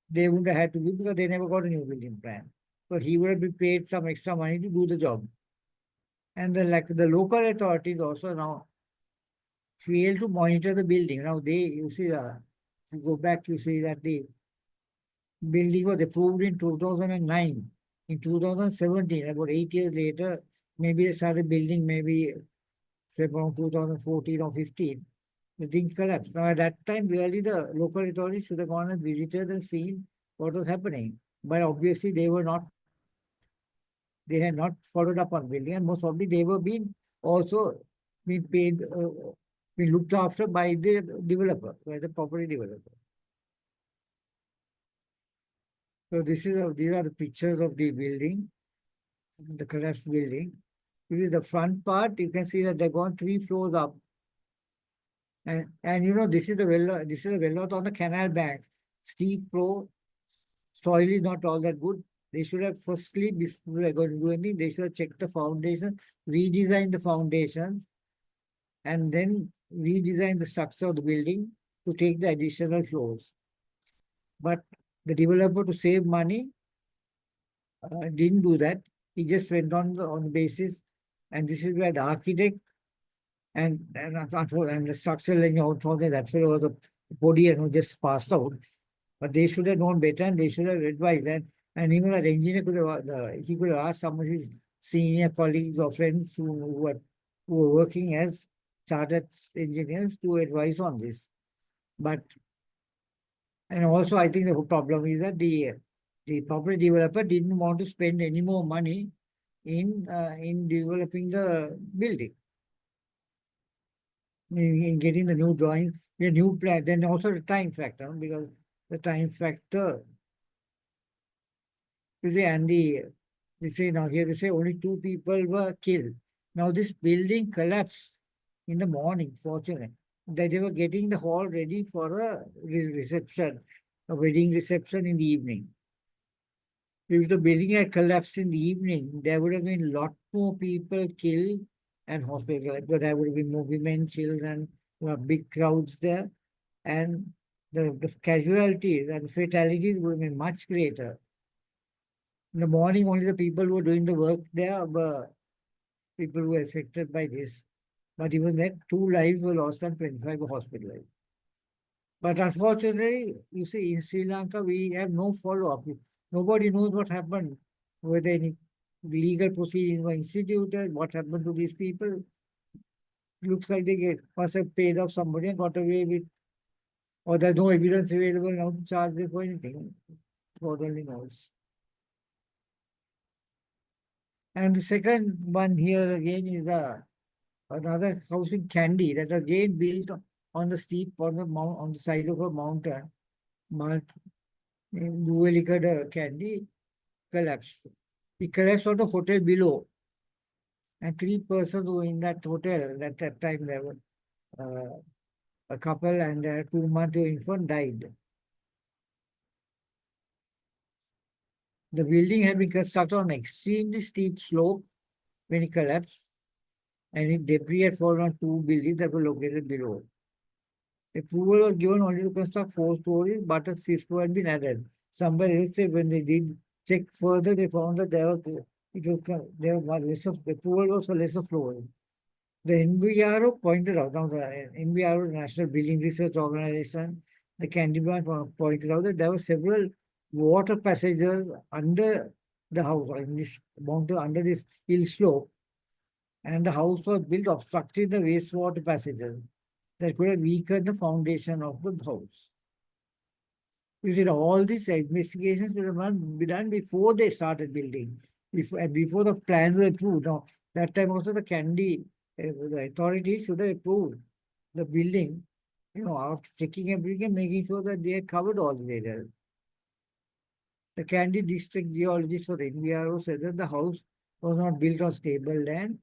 S1: they wouldn't have had to do because they never got a new building plan. So he would have been paid some extra money to do the job. And the local authorities also now fail to monitor the building. Now you see, if you go back, you see that the building was approved in 2009. In 2017, about 8 years later, maybe they started building, maybe say around 2014 or 15. The thing collapsed. Now, at that time, really, the local authorities should have gone and visited and seen what was happening. But obviously, they had not followed up on building, and most probably they were being also being paid, being looked after by the developer, by the property developer. So these are the pictures of the building, the collapsed building. This is the front part. You can see that they've gone 3 floors up. And you know, this is a well out on the canal banks. Steep floor, soil is not all that good. They should have firstly, before they're going to do anything, they should have checked the foundation, redesign the foundations, and then redesign the structure of the building to take the additional floors. But the developer, to save money, didn't do that. He just went on the basis, and this is where the architect and the structural engineer told me that's where the body who just passed out. But they should have known better and they should have advised. And even an engineer could have he could have asked some of his senior colleagues or friends who were working as chartered engineers to advise on this. But and also I think the problem is that the property developer didn't want to spend any more money in developing the building, in getting the new drawing, the new plan, then also the time factor, because the time factor, you see, and they say now here they say only 2 people were killed. Now this building collapsed in the morning, fortunately. That they were getting the hall ready for a reception, a wedding reception in the evening. If the building had collapsed in the evening, there would have been a lot more people killed and hospitalized. But there would have been more women, children, big crowds there. And the casualties and fatalities would have been much greater. In the morning, only the people who were doing the work there were people who were affected by this. But even then, 2 lives were lost and 25 were hospitalized. But unfortunately, you see, in Sri Lanka, we have no follow-up. Nobody knows what happened, whether any legal proceedings were instituted, what happened to these people. Looks like they must have paid off somebody and got away with, or there's no evidence available now to charge them for anything. God only knows. And the second one here again is another house in Kandy that again built on the steep on the side of a mountain. In Kandy collapsed. It collapsed on the hotel below. And 3 persons who were in that hotel at that time, there were a couple and their 2-month infant died. The building had been constructed on an extremely steep slope when it collapsed, and debris had fallen on 2 buildings that were located below. Approval was given only to construct 4 stories, but a 5th floor had been added. Somebody else said when they did check further, they found that there was lesser, the approval was for lesser floors. The NBRO pointed out, now the NBRO, National Building Research Organization, the Candyman pointed out that there were several water passages under the house, in this mountain, under this hill slope, and the house was built obstructing the wastewater passages that could have weakened the foundation of the house. You see, all these investigations should have been done before they started building, before the plans were approved. Now, that time also the the authorities should have approved the building, after checking everything and making sure that they had covered all the areas. The Kandy district geologist for the NVRO said that the house was not built on stable land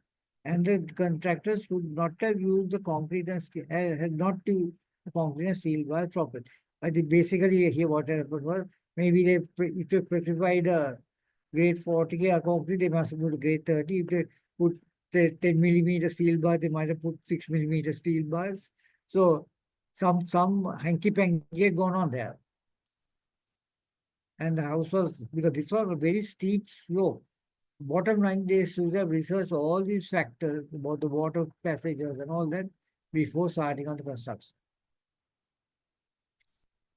S1: And the contractors should not have used the concrete and steel, had not to concrete and steel bar properly. I think basically here what happened was maybe if they specified a grade 40 concrete, they must have put grade 30. If they put the 10 millimeter steel bar, they might have put 6 millimeter steel bars. So some hanky panky had gone on there. And the house was, because this was a very steep slope. Bottom line, they should have researched all these factors about the water passages and all that before starting on the construction.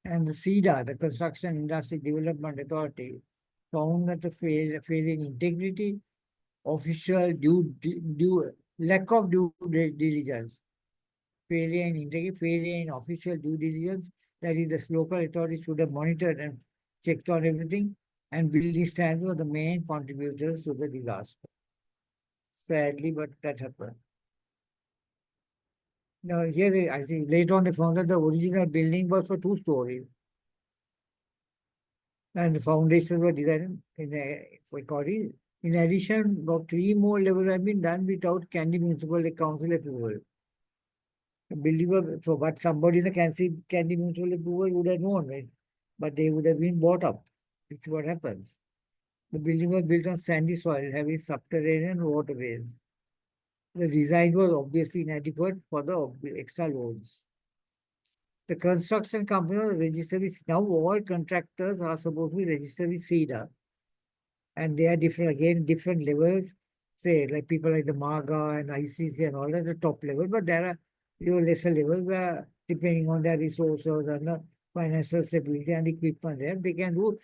S1: And the CEDA, the Construction Industry Development Authority, found that the failure in integrity, official lack of due diligence, failure in integrity, failure in official due diligence, that is, the local authorities should have monitored and checked on everything, and building standards were the main contributors to the disaster. Sadly, but that happened. Now, here I think later on they found that the original building was for 2 stories, and the foundations were designed for Corey. In addition, about 3 more levels have been done without Kandy Municipal Council approval. The building was, so, but somebody in the Kandy Municipal approval would have known, right? But they would have been bought up. It's what happens. The building was built on sandy soil, having subterranean waterways. The design was obviously inadequate for the extra loads. The construction company was registered with, now all contractors are supposed to be registered with CEDA. And they are different, again, different levels. Say, like people like the MAGA and ICC and all at the top level, but there are lesser levels where, depending on their resources and the financial stability and equipment there, they can do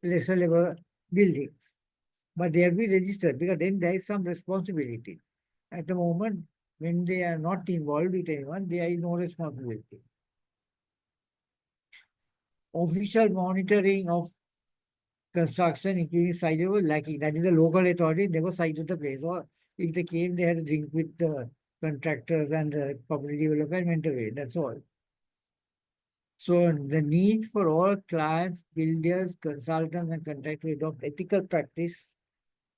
S1: lesser level buildings. But they have to be registered, because then there is some responsibility. At the moment, when they are not involved with anyone, there is no responsibility. Official monitoring of construction, including site was lacking. That is, the local authority never cited the place. Or if they came, they had to drink with the contractors and the property developer and went away. That's all. So the need for all clients, builders, consultants, and contractors to adopt ethical practice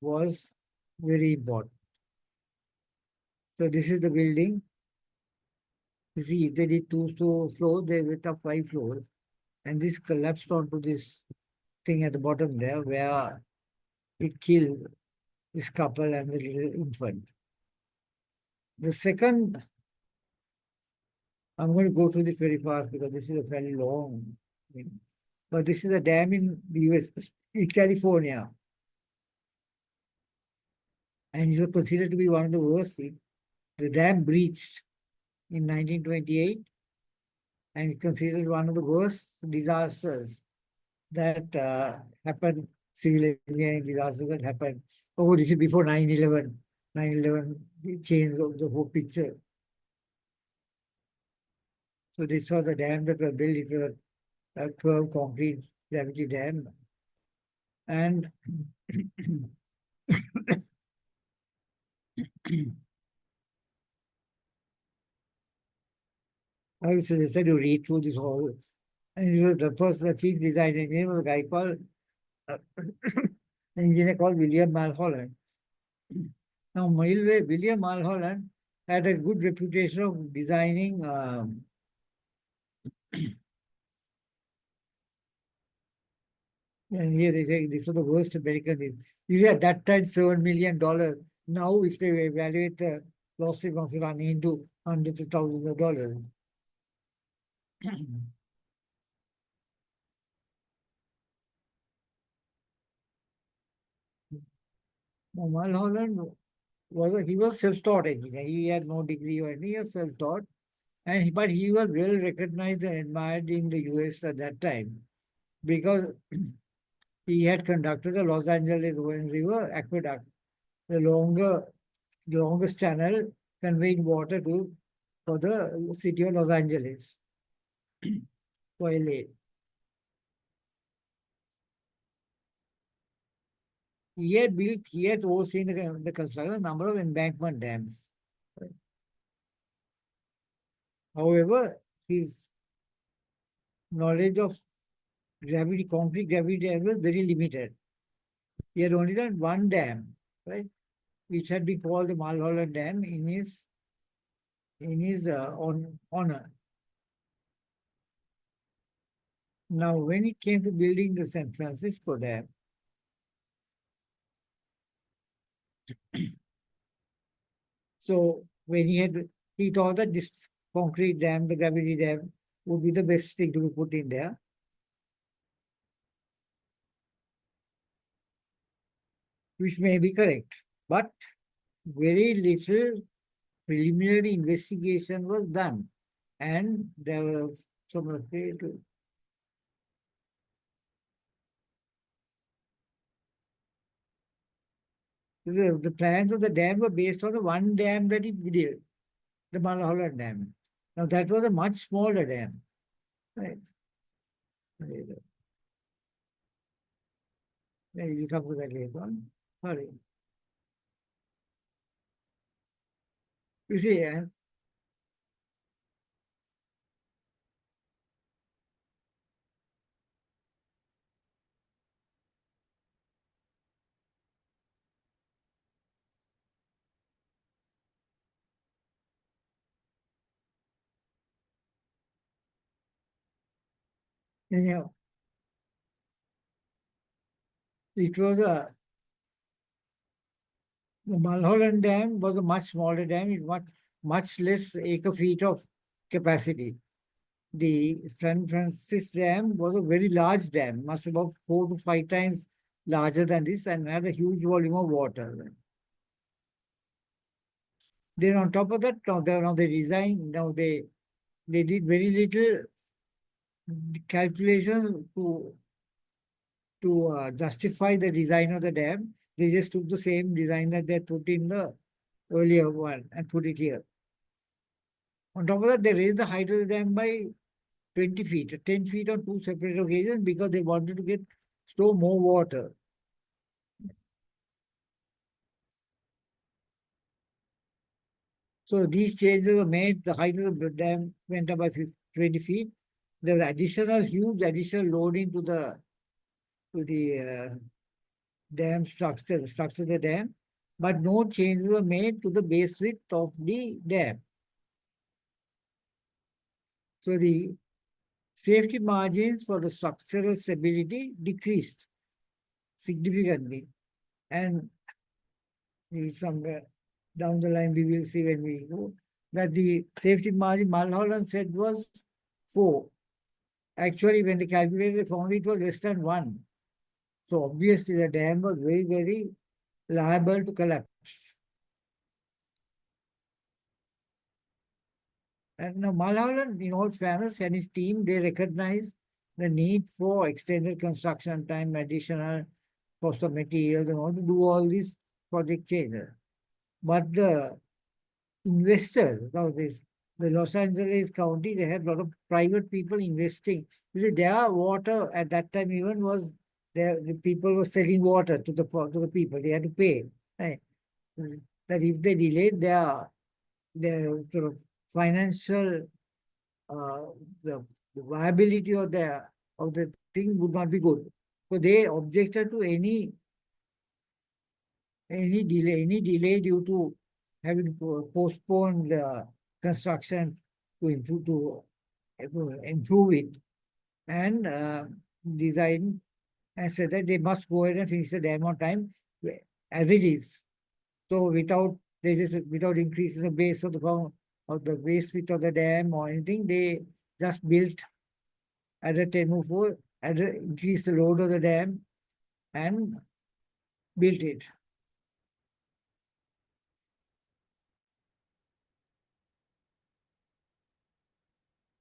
S1: was very important. So this is the building. You see, if they did 2 floors, they went up 5 floors. And this collapsed onto this thing at the bottom there, where it killed this couple and the little infant. The second, I'm going to go through this very fast because this is a very long thing. But this is a dam in the US, in California. And it was considered to be one of the worst. The dam breached in 1928 and it's considered one of the worst disasters that happened, civil engineering disasters that happened. Oh, this is before 9/11. 9/11 changed the whole picture. So this was the dam that was built. It was a curved concrete gravity dam. And I suggested you read through this whole. And the person, the chief design engineer, was a guy called engineer called William Mulholland. Now, William Mulholland had a good reputation of designing and here they say this was the worst American. This is at that time $7 million. Now, if they evaluate the loss, it must be running into hundreds of thousands of dollars. Now, Mulholland he was self-taught engineer. He had no degree or anything. He was self-taught, but he was well recognized and admired in the US at that time because he had conducted the Los Angeles River Aqueduct, the longest channel conveying water for the city of Los Angeles, for LA. He had overseen the construction of a number of embankment dams. However, his knowledge of concrete gravity dam was very limited. He had only done one dam, right? which had been called the Mulholland Dam in his honor. Now, when it came to building the San Francisco Dam, so when he thought that this concrete dam, the gravity dam, would be the best thing to be put in there. Which may be correct. But very little preliminary investigation was done. And there were some of the plans of the dam were based on the one dam that he did, the Mulholland Dam. Now that was a much smaller dam. Right. We'll come to that later on. Sorry. You see, you know, it was the Mulholland Dam was a much smaller dam. It was much less acre feet of capacity. The San Francisco Dam was a very large dam, must be about 4 to 5 times larger than this, and had a huge volume of water. Then on top of that, now they designed, now they did very little calculations to justify the design of the dam. They just took the same design that they put in the earlier one and put it here. On top of that, they raised the height of the dam by 20 feet, 10 feet on two separate occasions because they wanted to store more water. So these changes were made, the height of the dam went up by 20 feet. There was huge additional loading to the dam structure, the structure of the dam, but no changes were made to the base width of the dam. So the safety margins for the structural stability decreased significantly. And somewhere down the line, we will see when we go that the safety margin Mulholland said was 4. Actually, when they calculated, they found it was less than 1. So obviously, the dam was very, very liable to collapse. And now Mulholland, in all fairness, and his team, they recognized the need for extended construction time, additional cost of materials, and all to do all these project changes. But the investors, now the Los Angeles County, they had a lot of private people investing. You see, their water at that time even was the people were selling water to the people. They had to pay. Right? That if they delayed their sort of financial uh, the viability of the thing would not be good. So they objected to any delay due to having to postpone the construction to improve it and design and said that they must go ahead and finish the dam on time as it is. So without increasing the base of the base width of the dam or anything, they just built at a 1004 and increased the load of the dam and built it.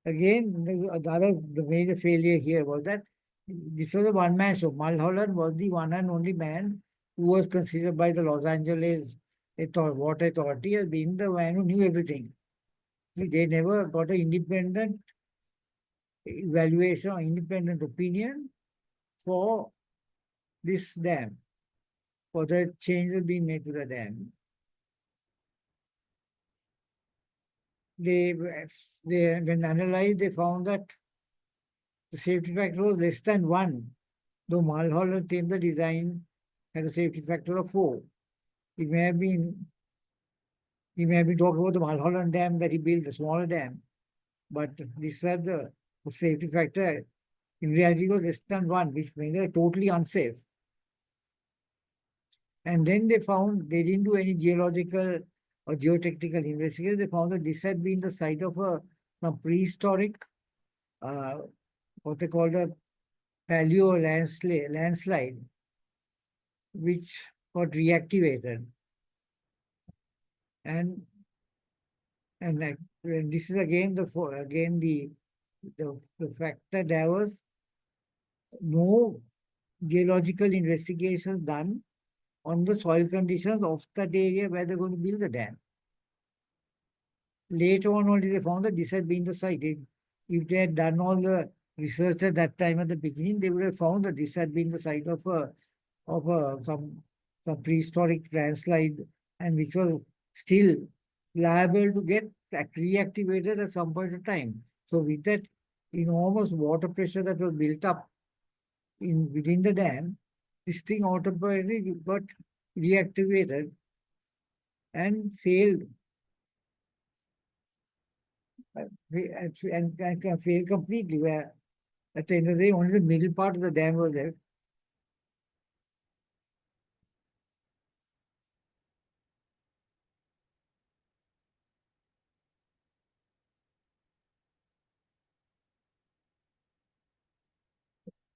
S1: Again, the major failure here was that this was a one-man show. Mulholland was the one and only man who was considered by the Los Angeles Water Authority as being the man who knew everything. They never got an independent evaluation or independent opinion for this dam, for the changes being made to the dam. They when analyzed, they found that the safety factor was less than 1, though Mulholland claimed the design had a safety factor of 4. It may have been he may have been talking about the Mulholland Dam that he built, the smaller dam, but this was the safety factor. In reality, it was less than one, which made it totally unsafe. And then they found they didn't do any geological or geotechnical investigation. They found that this had been the site of some prehistoric, uh, what they called a paleo landslide, which got reactivated. And and this is again the fact that there was no geological investigations done on the soil conditions of that area where they're going to build the dam. Later on only they found that this had been the site. If they had done all the research at that time at the beginning, they would have found that this had been the site of some prehistoric landslide, and which was still liable to get reactivated at some point of time. So with that enormous water pressure that was built up within the dam, this thing automatically got reactivated and failed and failed completely. Where at the end of the day, only the middle part of the dam was left.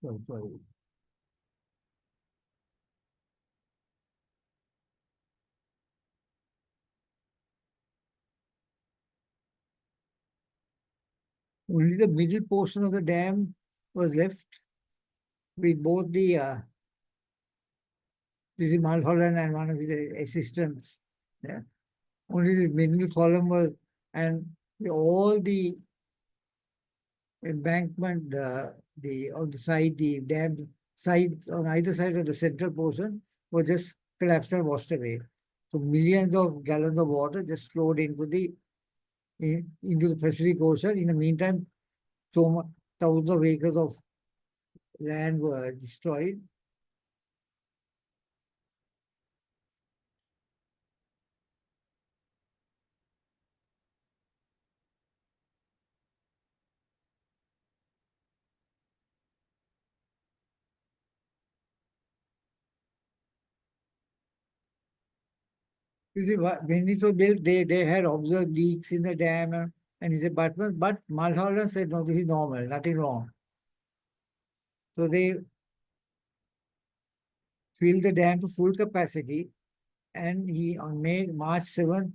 S1: So, sorry. Only the middle portion of the dam was left with both this is Mulholland and one of his assistants. Yeah. Only the middle column was, and all the embankment, on the side, the dam side on either side of the central portion was just collapsed and washed away. So millions of gallons of water just flowed into the Pacific Ocean. In the meantime, thousands of acres of land were destroyed. You see, when it was built, they had observed leaks in the dam, and he said, but Mulholland said, no, this is normal, nothing wrong. So they filled the dam to full capacity, and he on March 7th,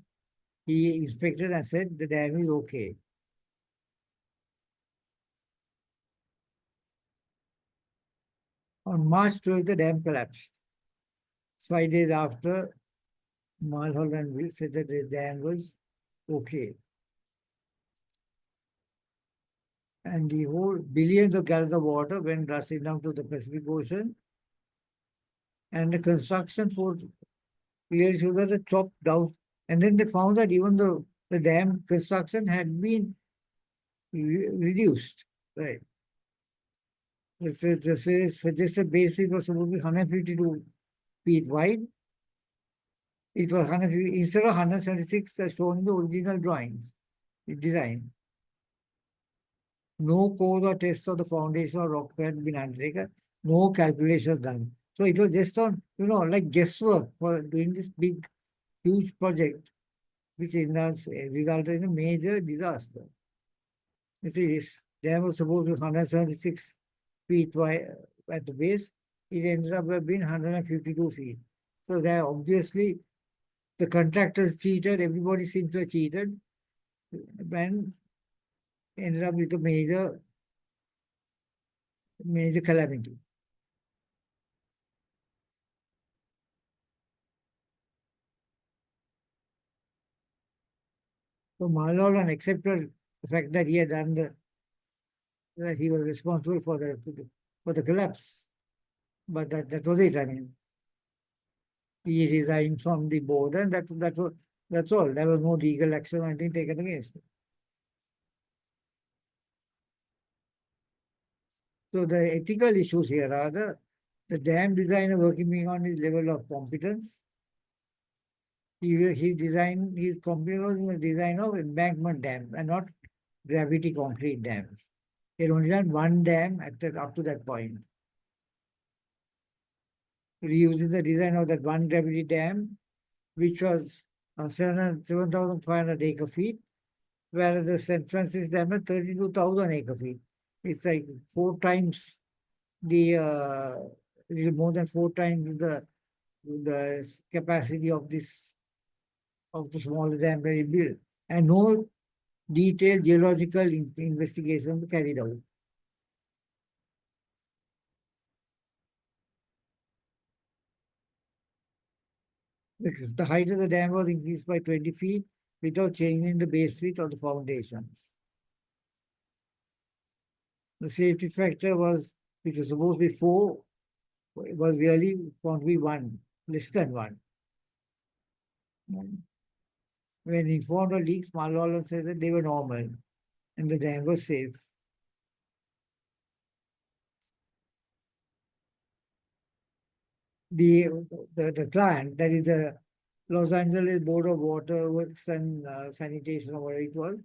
S1: he inspected and said the dam is okay. On March 12th, the dam collapsed. 5 days after, Mulholland said that the dam was okay. And the whole billions of gallons of water went rushing down to the Pacific Ocean. And the construction force clearly showed that the chopped down. And then they found that even the dam construction had been reduced. Right. This suggested base was supposed to be 152 feet wide. It was 150, instead of 176 as shown in the original drawings, design. No course or test of the foundation or rock had been undertaken, no calculations done. So it was just on, like guesswork for doing this big, huge project, which resulted in a major disaster. You see, this dam was supposed to be 176 feet wide at the base. It ended up being 152 feet. So there obviously the contractors cheated, everybody seems to have cheated, and ended up with a major calamity. So Malholan accepted the fact that he had done that he was responsible for the collapse. But that was it. I mean, he resigned from the board, and that's all. There was no legal action or anything taken against him. So the ethical issues here are the dam designer working on his level of competence, His company was in the design of embankment dam and not gravity concrete dams. He had only done one dam up to that point. Reusing the design of that one gravity dam, which was 7,500 acre feet, whereas the San Francisco dam is 32,000 acre feet. It's like four times the, little more than four times the capacity of the smaller dam that he built. And no detailed geological investigation carried out. The height of the dam was increased by 20 feet without changing the base width of the foundations. The safety factor which was supposed to be 4, was really found to be 1, less than 1. When informed of leaks, Malwala said that they were normal and the dam was safe. The, the client, that is the Los Angeles Board of Water Works and Sanitation, or whatever it was,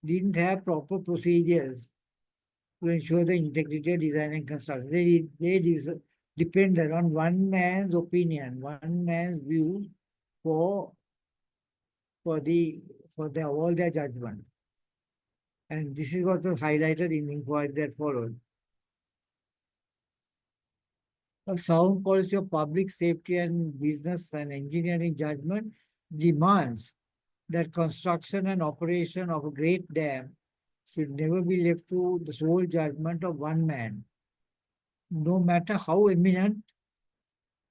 S1: didn't have proper procedures to ensure the integrity of design and construction. They depended on one man's opinion, one man's views for for the all their judgment. And this is what was highlighted in the inquiry that followed. A sound policy of public safety and business and engineering judgment demands that construction and operation of a great dam should never be left to the sole judgment of one man, no matter how eminent,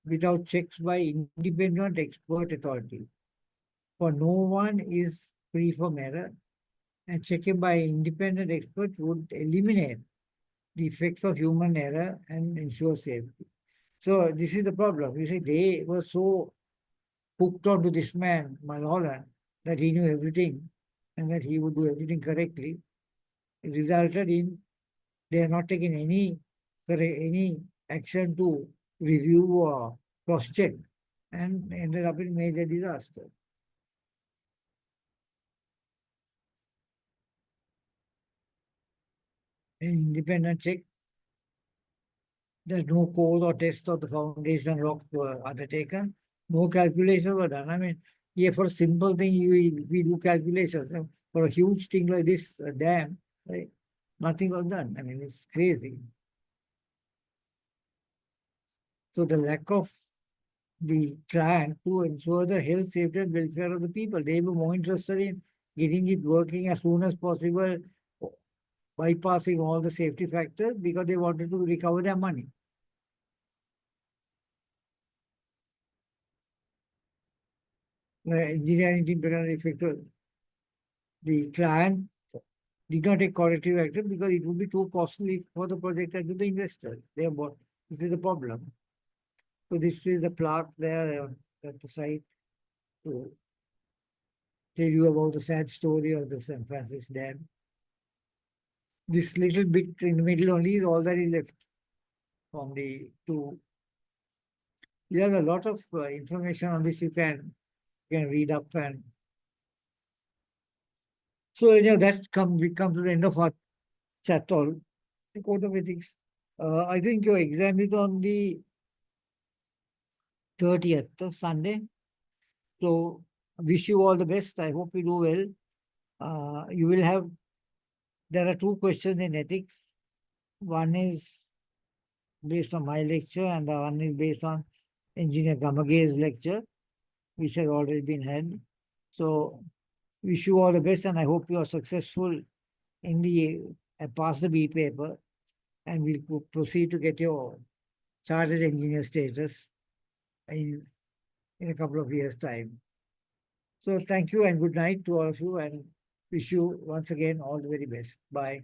S1: without checks by independent expert authority. For no one is free from error, and checking by independent expert would eliminate the effects of human error and ensure safety. So this is the problem. You see, they were so hooked on to this man, Mulholland, that he knew everything and that he would do everything correctly. It resulted in they are not taking any action to review or cross-check, and ended up in major disaster. An independent check, there's no code or test of the foundation rock were undertaken. No calculations were done. I mean, yeah, for a simple thing, we do calculations. For a huge thing like this, a dam, right? Nothing was done. I mean, it's crazy. So the lack of the client to ensure the health, safety, and welfare of the people. They were more interested in getting it working as soon as possible, bypassing all the safety factors because they wanted to recover their money. The engineering team began effective. The client did not take corrective action because it would be too costly for the project and to the investors. This is the problem. So this is the plaque there at the site to tell you about the sad story of the San Francisco Dam. This little bit in the middle only is all that is left from the two. There's a lot of information on this you can read up, and so we come to the end of our chat on the code of ethics. I think your exam is on the 30th of Sunday. So wish you all the best. I hope you do well. You will have, there are two questions in ethics. One is based on my lecture and the one is based on Engineer Gamage's lecture, which has already been had. So wish you all the best and I hope you are successful in the, pass the B paper and we'll proceed to get your chartered engineer status in a couple of years' time. So thank you and good night to all of you and wish you once again all the very best. Bye.